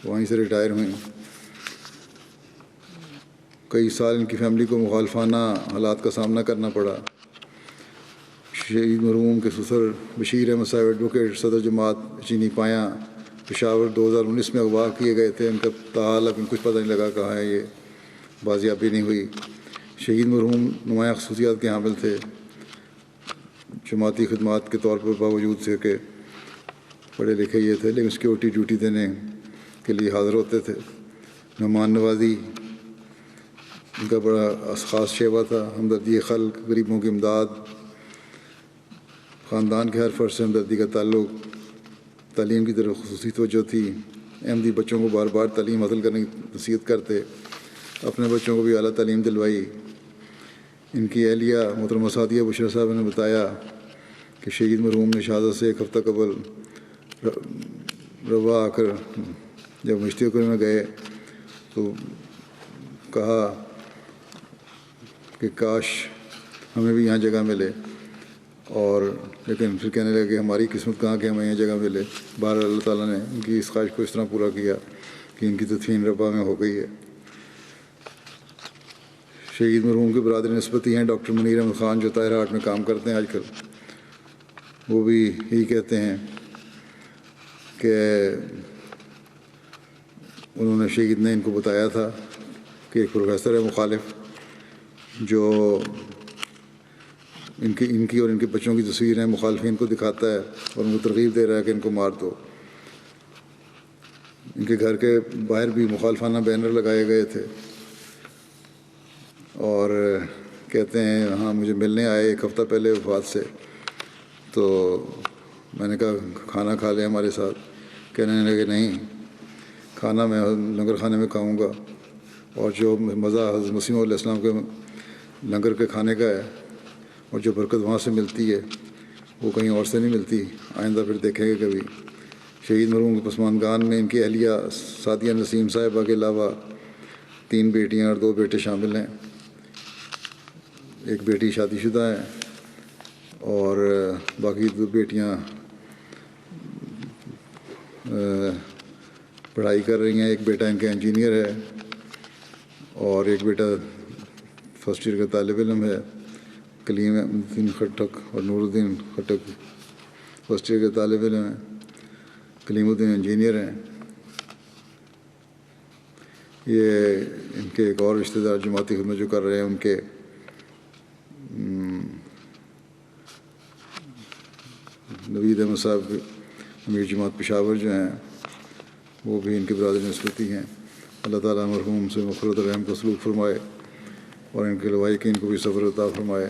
وہیں سے ریٹائر ہوئیں. کئی سال ان کی فیملی کو مخالفانہ حالات کا سامنا کرنا پڑا. شہید مرحوم کے سسر بشیر احمد صاحب ایڈوکیٹ صدر جماعت چینی پایاں پشاور 2019 میں اغوا کیے گئے تھے. ان کا تاحال اب کچھ پتہ نہیں لگا کہاں ہے، یہ بازیابی نہیں ہوئی. شہید مرحوم نمایاں خصوصیات کے حامل تھے. جماعتی خدمات کے طور پر باوجود سے کہ پڑھے لکھے یہ تھے، لیکن سیکورٹی ڈیوٹی دینے کے لیے حاضر ہوتے تھے. مہمان نوازی ان کا بڑا خاص شیوا تھا. ہمدردی خلق، غریبوں کی امداد. خاندان کے ہر فرد سے ہمدردی کا تعلق. تعلیم کی طرف خصوصی توجہ تھی. احمدی بچوں کو بار بار تعلیم حاصل کرنے کی نصیحت کرتے. اپنے بچوں کو بھی اعلیٰ تعلیم دلوائی. ان کی اہلیہ محترمہ سعدیہ بشرا صاحب نے بتایا کہ شہید مرحوم نے شہادت سے 1 ہفتہ قبل روا آ کر جب مشتیق میں گئے تو کہا کہ کاش ہمیں بھی یہاں جگہ ملے، اور لیکن پھر کہنے لگے کہ ہماری قسمت کہاں کہ ہمیں یہاں جگہ ملے. بہرحال اللہ تعالیٰ نے ان کی اس خواہش کو اس طرح پورا کیا کہ ان کی تدفین ربا میں ہو گئی ہے. شہید مرحوم کے برادر نسبتی ہیں ڈاکٹر منیر احمد خان، جو طاہر ہاٹ میں کام کرتے ہیں آج کل. وہ بھی یہی کہتے ہیں کہ انہوں نے شہید نے ان کو بتایا تھا کہ ایک پروفیسر ہے مخالف، جو ان کی اور ان کے بچوں کی تصویریں مخالفین کو دکھاتا ہے اور ان کو ترغیب دے رہا ہے کہ ان کو مار دو. ان کے گھر کے باہر بھی مخالفانہ بینر لگائے گئے تھے، اور کہتے ہیں ہاں مجھے ملنے آئے 1 ہفتہ پہلے وفات سے. تو میں نے کہا کھانا کھا لیں ہمارے ساتھ. کہنے لگے نہیں، کھانا میں لنگر خانے میں کھاؤں گا، اور جو مزہ حضرت مسیح علیہ السلام کے لنگر کے کھانے کا ہے اور جو برکت وہاں سے ملتی ہے وہ کہیں اور سے نہیں ملتی. آئندہ پھر دیکھیں گے کبھی. شہید مرحوم کے پسماندگان میں ان کی اہلیہ سعدیہ نسیم صاحبہ کے علاوہ 3 بیٹیاں اور 2 بیٹے شامل ہیں. ایک بیٹی شادی شدہ ہے اور باقی 2 بیٹیاں پڑھائی کر رہی ہیں. ایک بیٹا ان کا انجینئر ہے اور ایک بیٹا فرسٹ ایئر کا طالب علم ہے. کلیم الدین خٹک اور نور الدین خٹک فرسٹ ایئر کے طالب علم ہیں. کلیم الدین انجینئر ہیں. یہ ان کے ایک اور رشتہ دار جماعتی خدمت جو کر رہے ہیں، ان کے نوید احمد صاحب امیر جماعت پشاور جو ہیں وہ بھی ان کے برادر نسبتی ہیں. اللہ تعالیٰ مرحوم سے مغفرت و رحم کو سلوک فرمائے اور ان کے لوائقین کو بھی صبر عطا فرمائے.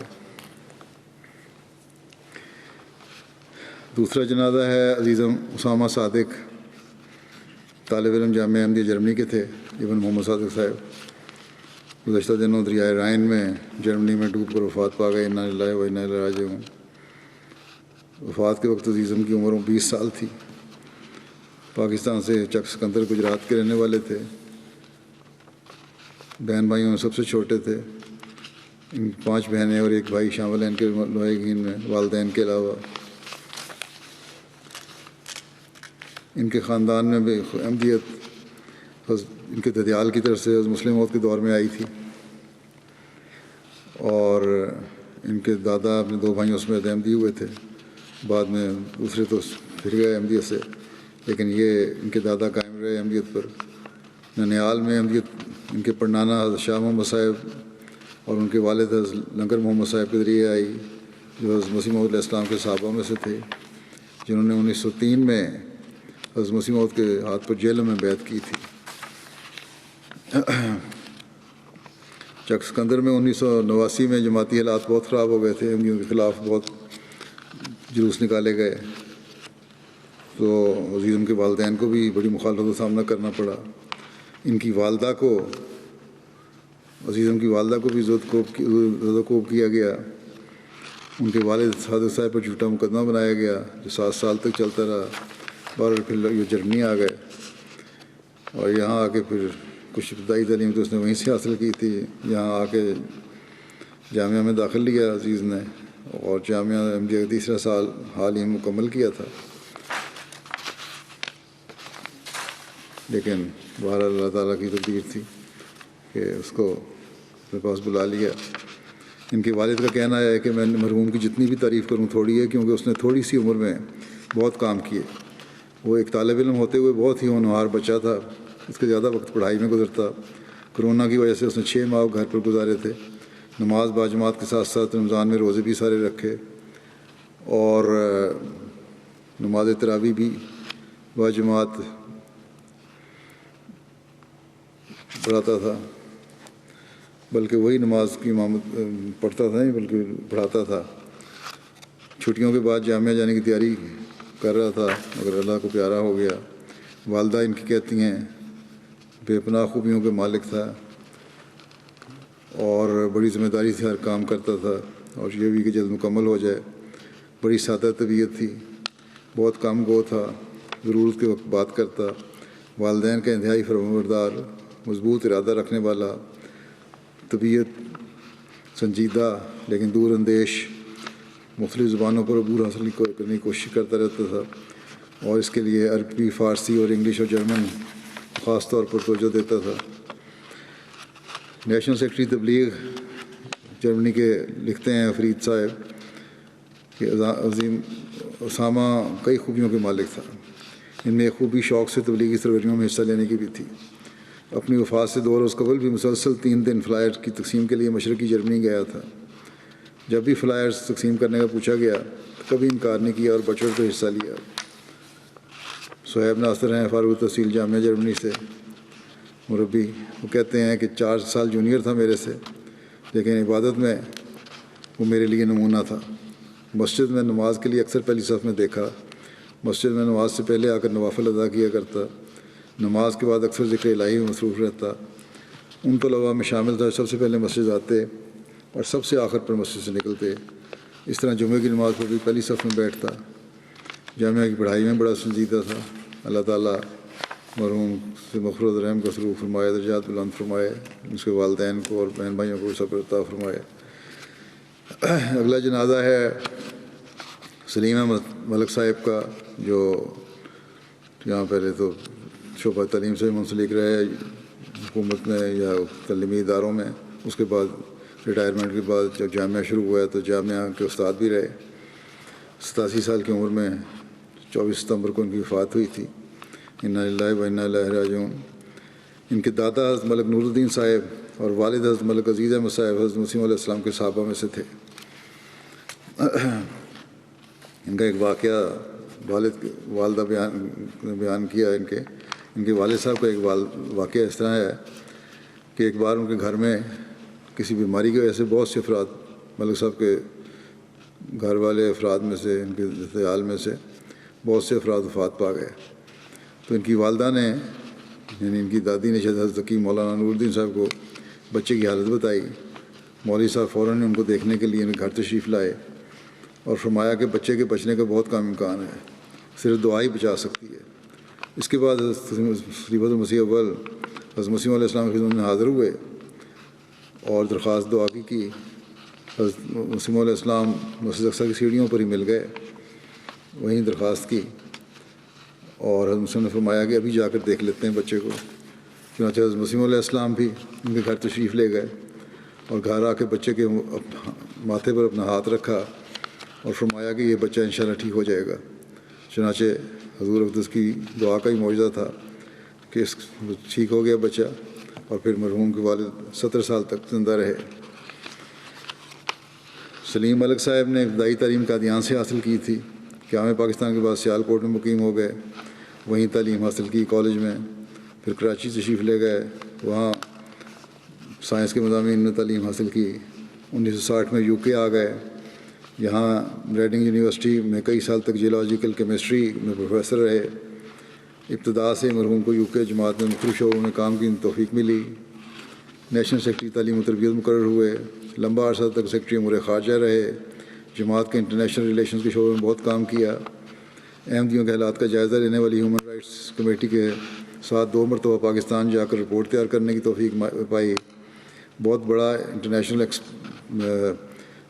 دوسرا جنازہ ہے عزیزم اسامہ صادق، طالب علم جامعہ احمدیہ جرمنی کے تھے. ابن محمد صادق صاحب گزشتہ دنوں دریائے رائن میں جرمنی میں ڈوب کر وفات پا گئے. انا للہ و انا الیہ راجعون. وفات کے وقت عزیزم کی عمر 20 سال تھی. پاکستان سے چک سکندر گجرات کے رہنے والے تھے. بہن بھائیوں میں سب سے چھوٹے تھے. 5 بہنیں اور 1 بھائی شامل ہیں ان کے لوائقین میں والدین کے علاوہ. ان کے خاندان میں بھی احمدیت ان کے ددیال کی طرف سے مسلم موت کے دور میں آئی تھی، اور ان کے دادا اپنے 2 بھائیوں سمیت احمدی ہوئے تھے. بعد میں دوسرے تو پھر گئے احمدیت سے، لیکن یہ ان کے دادا قائم رہے احمدیت پر. ننیال میں احمدیت ان کے پڑنانا حضرت شاہ محمد صاحب اور ان کے والد حضرت لنگر محمد صاحب کے ذریعے آئی، جو حضرت مسیح موعود علیہ السلام کے صحابہ میں سے تھے، جنہوں نے 1903 میں حضرت مسیح موعود کے ہاتھ پر جیلوں میں بیعت کی تھی. چک سکندر میں 1989 میں جماعتی حالات بہت خراب ہو گئے تھے. احمدیوں کے خلاف بہت جلوس نکالے گئے، تو عزیزم کے والدین کو بھی بڑی مخالفت کا سامنا کرنا پڑا. ان کی والدہ کو عزیزم کی والدہ کو بھی زد و کوب کیا گیا. ان کے والد صادق صاحب پر جھوٹا مقدمہ بنایا گیا جو 7 سال تک چلتا رہا. بہرحال پھر یہ جرمنی آ گئے، اور یہاں آ کے پھر کچھ ابتدائی تعلیم تو اس نے وہیں سے حاصل کی تھی. یہاں آ کے جامعہ میں داخل لیا عزیز نے، اور جامعہ احمدیہ کا 3 سال حال ہی مکمل کیا تھا. لیکن بہرحال اللہ تعالیٰ کی تقدیر تھی کہ اس کو اپنے پاس بلا لیا. ان کے والد کا کہنا ہے کہ میں مرحوم کی جتنی بھی تعریف کروں تھوڑی ہے، کیونکہ اس نے تھوڑی سی عمر میں بہت کام کیے. وہ ایک طالب علم ہوتے ہوئے بہت ہی ہونہار بچہ تھا. اس کا زیادہ وقت پڑھائی میں گزرتا. کرونا کی وجہ سے اس نے 6 ماہ گھر پر گزارے تھے. نماز باجماعت کے ساتھ ساتھ رمضان میں روزے بھی سارے رکھے، اور نماز تراویح بھی باجماعت پڑھاتا تھا. بلکہ وہی نماز کی امامت پڑھتا تھا، نہیں بلکہ پڑھاتا تھا. چھٹیوں کے بعد جامعہ جانے کی تیاری کر رہا تھا، مگر اللہ کو پیارا ہو گیا. والدہ ان کی کہتی ہیں بے پناہ خوبیوں کے مالک تھا، اور بڑی ذمہ داری سے ہر کام کرتا تھا، اور یہ بھی کہ جلد مکمل ہو جائے. بڑی سادہ طبیعت تھی، بہت کم گو تھا، ضرورت کے وقت بات کرتا. والدین کا انتہائی فرمانبردار، مضبوط ارادہ رکھنے والا، طبیعت سنجیدہ لیکن دور اندیش، مختلف زبانوں پر عبور حاصل کرنے کی کوشش کرتا رہتا تھا، اور اس کے لیے عربی، فارسی اور انگلش اور جرمن خاص طور پر توجہ دیتا تھا. نیشنل سیکرٹری تبلیغ جرمنی کے لکھتے ہیں فرید صاحب کہ عظیم اسامہ کئی خوبیوں کے مالک تھا. ان میں ایک خوبی شوق سے تبلیغی سرگرمیوں میں حصہ لینے کی بھی تھی. اپنی وفات سے 2 روز قبل بھی مسلسل 3 دن فلائر کی تقسیم کے لیے مشرقی جرمنی گیا تھا. جب بھی فلائرز تقسیم کرنے کا پوچھا گیا تو کبھی انکار نہیں کیا اور بڑھ چڑھ کر حصہ لیا. صہیب ناصر ہیں فاروق تحصیل جامعہ جرمنی سے مربی. وہ کہتے ہیں کہ 4 سال جونیئر تھا میرے سے، لیکن عبادت میں وہ میرے لیے نمونہ تھا. مسجد میں نماز کے لیے اکثر پہلی صف میں دیکھا. مسجد میں نماز سے پہلے آ کر نوافل ادا کیا کرتا. نماز کے بعد اکثر ذکر الہی میں مصروف رہتا. ان طلباء میں شامل تھا سب سے پہلے مسجد آتے اور سب سے آخر پر مسجد سے نکلتے. اس طرح جمعے کی نماز پر بھی پہلی صف میں بیٹھتا. جامعہ کی پڑھائی میں بڑا سنجیدہ تھا. اللہ تعالیٰ مرحوم سے مغفرت رحم کا سلوک فرمائے، درجات بلند فرمائے، اس کے والدین کو اور بہن بھائیوں کو صبر عطا فرمائے. اگلا جنازہ ہے سلیم احمد ملک صاحب کا، جو یہاں پہلے تو شعبہ تعلیم سے منسلک رہے حکومت میں یا تعلیمی اداروں میں. اس کے بعد ریٹائرمنٹ کے بعد جب جامعہ شروع ہوا تو جامعہ کے استاد بھی رہے. 87 سال کی عمر میں 24 ستمبر کو ان کی وفات ہوئی تھی. انا للہ و انا الیہ راجعون. ان کے دادا حضرت ملک نور الدین صاحب اور والد حضرت ملک عزیز احمد صاحب حضرت مسیح علیہ السلام کے صحابہ میں سے تھے. ان کا ایک واقعہ والدہ بیان کیا ان کے والد صاحب کا ایک واقعہ اس طرح ہے کہ ایک بار ان کے گھر میں کسی بیماری کی وجہ سے بہت سے افراد، ملک صاحب کے گھر والے افراد میں سے، ان کے عیال میں سے بہت سے افراد وفات پا گئے. تو ان کی والدہ نے، یعنی ان کی دادی نے حضرت ذکی مولانا نور الدین صاحب کو بچے کی حالت بتائی. مولوی صاحب فوراً ان کو دیکھنے کے لیے ان کے گھر تشریف لائے اور فرمایا کہ بچے کے بچنے کا بہت کم امکان ہے، صرف دعا ہی بچا سکتی ہے. اس کے بعد خلیفۃ المسیح اول حضرت مسیح علیہ السلام کی خدمت میں حاضر ہوئے اور درخواست دعا کی. حضرت مسیح علیہ السلام مسجد اقصی کی سیڑھیوں پر ہی مل گئے، وہیں درخواست کی، اور حضرت مسیح نے فرمایا کہ ابھی جا کر دیکھ لیتے ہیں بچے کو. چنانچہ حضرت مسیح علیہ السلام بھی ان کے گھر تشریف لے گئے اور گھر آ کے بچے کے ماتھے پر اپنا ہاتھ رکھا اور فرمایا کہ یہ بچہ انشاءاللہ ٹھیک ہو جائے گا. چنانچہ حضور اقدس کی دعا کا ہی معجزہ تھا کہ ٹھیک ہو گیا بچہ، اور پھر مرحوم کے والد 70 سال تک زندہ رہے. سلیم ملک صاحب نے ابتدائی تعلیم قادیان سے حاصل کی تھی. قیام پاکستان کے بعد سیال کوٹ میں مقیم ہو گئے، وہیں تعلیم حاصل کی کالج میں. پھر کراچی تشریف لے گئے، وہاں سائنس کے مضامین میں تعلیم حاصل کی. 1960 میں UK آ گئے، یہاں ریڈنگ یونیورسٹی میں کئی سال تک جیولوجیکل کیمسٹری میں پروفیسر رہے. ابتدا سے مرحوم کو UK جماعت میں مختلف شعبوں میں کام کی توفیق ملی. نیشنل سیکرٹری تعلیم و تربیت مقرر ہوئے، لمبا عرصہ تک سیکرٹری امور خارجہ رہے. جماعت کے انٹرنیشنل ریلیشنز کے شعبے میں بہت کام کیا. احمدیوں کے حالات کا جائزہ لینے والی ہیومن رائٹس کمیٹی کے ساتھ 2 مرتبہ پاکستان جا کر رپورٹ تیار کرنے کی توفیق پائی. بہت بڑا انٹرنیشنل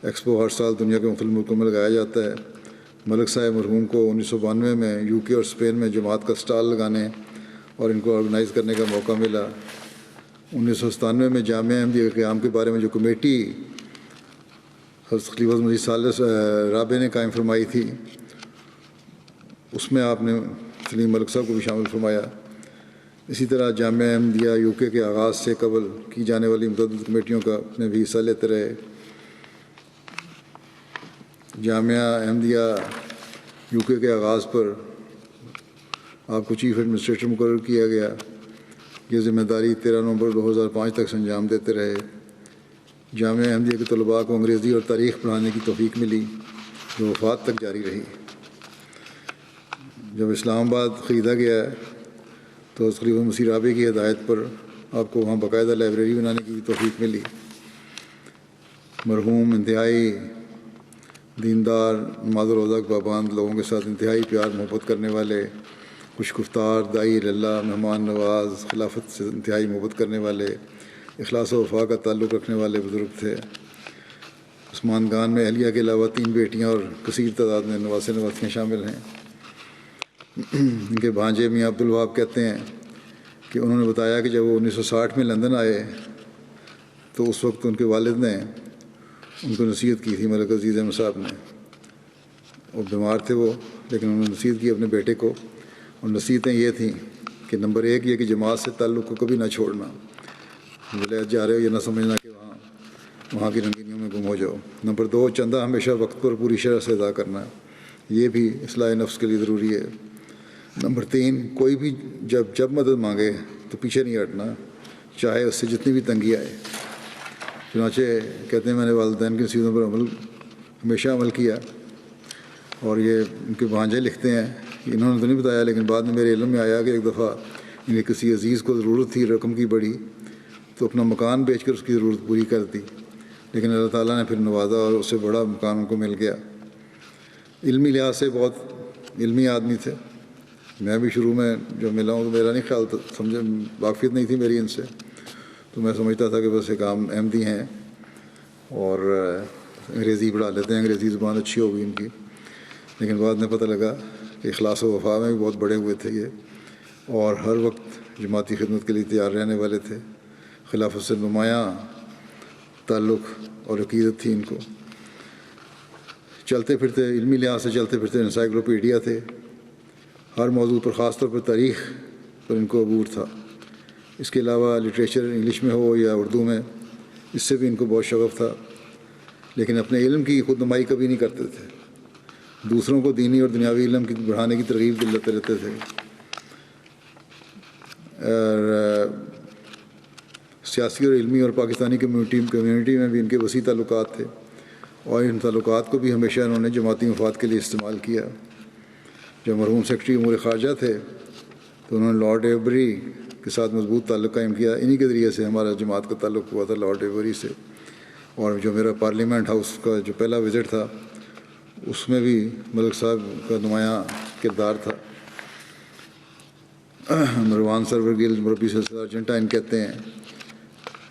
ایکسپو ہر سال دنیا کے مختلف ملکوں میں لگایا جاتا ہے. ملک صاحب مرحوم کو 1992 میں UK اور اسپین میں جماعت کا اسٹال لگانے اور ان کو آرگنائز کرنے کا موقع ملا. 1997 میں جامعہ احمدیہ کے قیام کے بارے میں جو کمیٹی حضرت خلیفۃ المسیح ثالث رابع نے قائم فرمائی تھی، اس میں آپ نے سلیم ملک صاحب کو بھی شامل فرمایا. اسی طرح جامعہ احمدیہ UK کے آغاز سے قبل کی جانے والی متعدد کمیٹیوں کا میں بھی حصہ لیتے رہے. جامعہ احمدیہ UK کے آغاز پر آپ کو چیف ایڈمنسٹریٹر مقرر کیا گیا. یہ ذمہ داری 13 نومبر 2005 تک انجام دیتے رہے. جامعہ احمدیہ کے طلباء کو انگریزی اور تاریخ پڑھانے کی توفیق ملی، جو وفات تک جاری رہی. جب اسلام آباد خریدا گیا تو خلیفۃ مسیح رابع کی ہدایت پر آپ کو وہاں باقاعدہ لائبریری بنانے کی بھی توفیق ملی. مرحوم انتہائی دیندار، نماز و روزہ کے پابند، لوگوں کے ساتھ انتہائی پیار محبت کرنے والے، خوش گفتار، داعی اللہ، مہمان نواز، خلافت سے انتہائی محبت کرنے والے، اخلاص و وفا کا تعلق رکھنے والے بزرگ تھے. عثمان خان میں اہلیہ کے علاوہ 3 بیٹیاں اور کثیر تعداد میں نواسے نواسیاں شامل ہیں. ان کے بھانجے میاں عبدالوہاب کہتے ہیں کہ انہوں نے بتایا کہ جب وہ 1960 میں لندن آئے تو اس وقت ان کے والد نے ان کو نصیحت کی تھی، ملک عزیز احمد صاحب نے. وہ بیمار تھے وہ، لیکن انہوں نے نصیحت کی اپنے بیٹے کو، اور نصیحتیں یہ تھیں کہ نمبر 1 یہ کہ جماعت سے تعلق کو کبھی نہ چھوڑنا، ولایت جا رہے ہو یہ نہ سمجھنا کہ وہاں کی رنگینیوں میں گم ہو جاؤ. نمبر 2 چندہ ہمیشہ وقت پر پوری شرح سے ادا کرنا، یہ بھی اصلاح نفس کے لیے ضروری ہے. نمبر 3 کوئی بھی جب مدد مانگے تو پیچھے نہیں ہٹنا، چاہے اس سے جتنی بھی تنگی آئے. چنانچہ کہتے ہیں میں نے والدین کی نصیحتوں پر ہمیشہ عمل کیا. اور یہ ان کے بھانجے لکھتے ہیں، انہوں نے تو نہیں بتایا لیکن بعد میں میرے علم میں آیا کہ ایک دفعہ انہیں کسی عزیز کو ضرورت تھی رقم کی بڑی، تو اپنا مکان بیچ کر اس کی ضرورت پوری کر دی، لیکن اللہ تعالیٰ نے پھر نوازا اور اس سے بڑا مکان ان کو مل گیا. علمی لحاظ سے بہت علمی آدمی تھے. میں بھی شروع میں جو ملا ہوں تو میرا نہیں خیال تھا، واقفیت نہیں تھی میری ان سے، تو میں سمجھتا تھا کہ بس ایک عام احمدی ہیں اور انگریزی پڑھا لیتے ہیں، انگریزی زبان اچھی ہوگی ان کی. لیکن بعد میں پتہ لگا کہ اخلاص و وفا میں بھی بہت بڑے ہوئے تھے یہ، اور ہر وقت جماعتی خدمت کے لیے تیار رہنے والے تھے. خلافت سے نمایاں تعلق اور عقیدت تھی ان کو. چلتے پھرتے علمی لحاظ سے چلتے پھرتے انسائکلوپیڈیا تھے. ہر موضوع پر، خاص طور پر تاریخ پر ان کو عبور تھا. اس کے علاوہ لٹریچر انگلش میں ہو یا اردو میں، اس سے بھی ان کو بہت شغف تھا، لیکن اپنے علم کی خود نمائی کبھی نہیں کرتے تھے. دوسروں کو دینی اور دنیاوی علم کی بڑھانے کی ترغیب دلاتے رہتے تھے، اور سیاسی اور علمی اور پاکستانی کمیونٹی میں بھی ان کے وسیع تعلقات تھے، اور ان تعلقات کو بھی ہمیشہ انہوں نے جماعتی مفاد کے لیے استعمال کیا۔ جب مرحوم سیکرٹری امور خارجہ تھے تو انہوں نے لارڈ ایوبری کے ساتھ مضبوط تعلق قائم کیا۔ انہی کے ذریعے سے ہمارا جماعت کا تعلق ہوا تھا لارڈ ایوبری سے، اور جو میرا پارلیمنٹ ہاؤس کا جو پہلا وزٹ تھا اس میں بھی ملک صاحب کا نمایاں کردار تھا۔ مروان سرور گل مربی سلسلہ ارجنٹائن کہتے ہیں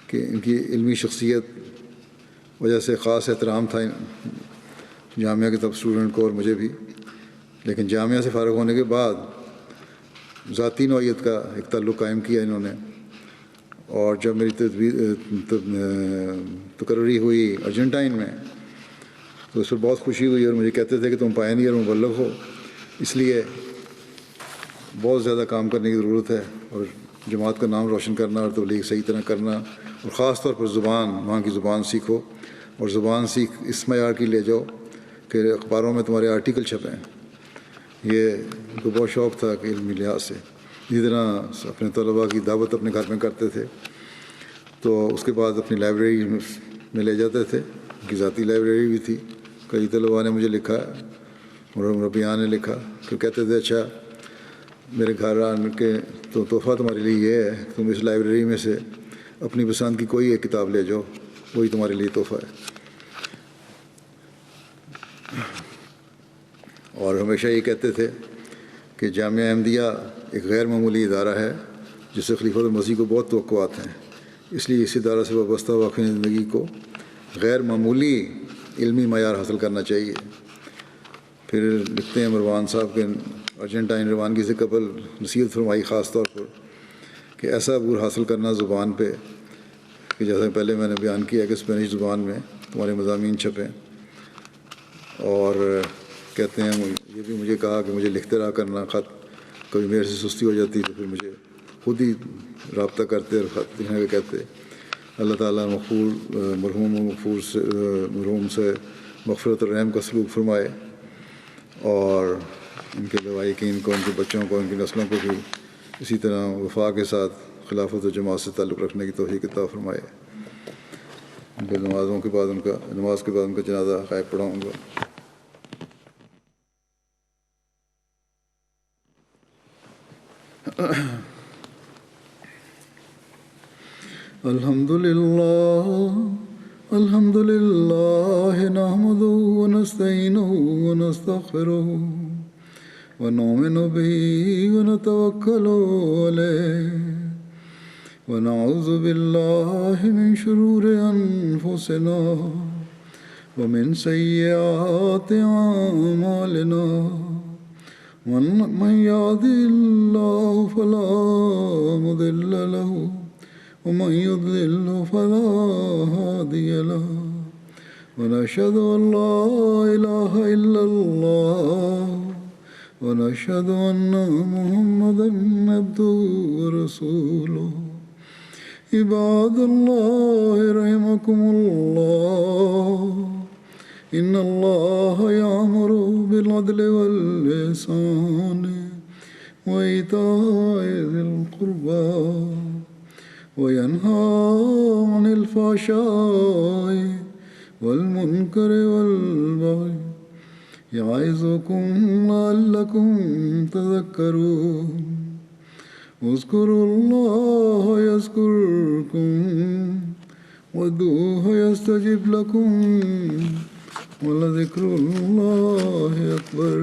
کہ ان کی علمی شخصیت وجہ سے خاص احترام تھا جامعہ کے تب اسٹوڈنٹ کو اور مجھے بھی، لیکن جامعہ سے فارغ ہونے کے بعد ذاتی نوعیت کا ایک تعلق قائم کیا انہوں نے، اور جب میری تقرری ہوئی ارجنٹائن میں تو اس پر بہت خوشی ہوئی، اور مجھے کہتے تھے کہ تم پائنیئر مبلغ ہو، اس لیے بہت زیادہ کام کرنے کی ضرورت ہے، اور جماعت کا نام روشن کرنا اور تبلیغ صحیح طرح کرنا، اور خاص طور پر زبان، وہاں کی زبان سیکھو، اور زبان سیکھ اس معیار کی لے جاؤ کہ اخباروں میں تمہارے آرٹیکل چھپیں۔ یہ ان کو بہت شوق تھا کہ علمی لحاظ سے، اسی طرح اپنے طلباء کی دعوت اپنے گھر میں کرتے تھے، تو اس کے بعد اپنی لائبریری میں لے جاتے تھے، ان کی ذاتی لائبریری بھی تھی۔ کئی طلباء نے مجھے لکھا، مربیان نے لکھا کہ کہتے تھے اچھا میرے گھر آن کے تو تحفہ تمہارے لیے یہ ہے کہ تم اس لائبریری میں سے اپنی پسند کی کوئی ایک کتاب لے جاؤ، وہی تمہارے لیے تحفہ ہے۔ اور ہمیشہ یہ کہتے تھے کہ جامعہ احمدیہ ایک غیر معمولی ادارہ ہے جس سے خلیفۃ المسیح کو بہت توقعات ہیں، اس لیے اس ادارہ سے وابستہ واقعی زندگی کو غیر معمولی علمی معیار حاصل کرنا چاہیے۔ پھر لکھتے ہیں مروان صاحب کے ارجنٹائن روانگی سے قبل نصیحت فرمائی خاص طور پر کہ ایسا عبور حاصل کرنا زبان پہ کہ جیسے پہلے میں نے بیان کیا کہ اسپینش زبان میں تمہارے مضامین چھپیں، اور کہتے ہیں یہ بھی مجھے کہا کہ مجھے لکھتے رہا کرنا خط، کبھی میرے سے سستی ہو جاتی تو پھر مجھے خود ہی رابطہ کرتے اور خط لکھنے کا کہتے۔ اللہ تعالیٰ مرحوم سے مغفرت اور رحم کا سلوک فرمائے، اور ان کے لوائقین کو، ان کے بچوں کو، ان کی نسلوں کو بھی اسی طرح وفا کے ساتھ خلافت و جماعت سے تعلق رکھنے کی توفیق عطا فرمائے۔ نماز کے بعد ان کا جنازہ غائب پڑھاؤں گا۔ الحمد للہ نحمده ونستعینه ونستغفره ونؤمن به ونتوکل علیہ ونعوذ باللہ من شرور انفسنا ومن سیئات اعمالنا من يهده الله فلا مضل له ومن يضلل فلا هادي له ونشهد أن لا إله إلا الله ونشهد أن محمدا عبده ورسوله عباد الله رحمكم الله إن الله يأمر بالعدل والإحسان وإيتاء ذي القربى وينهى عن الفحشاء والمنكر والبغي يعظكم لعلكم تذكرون اذكروا الله يذكركم وادعوه يستجب لكم ولذكر الله أكبر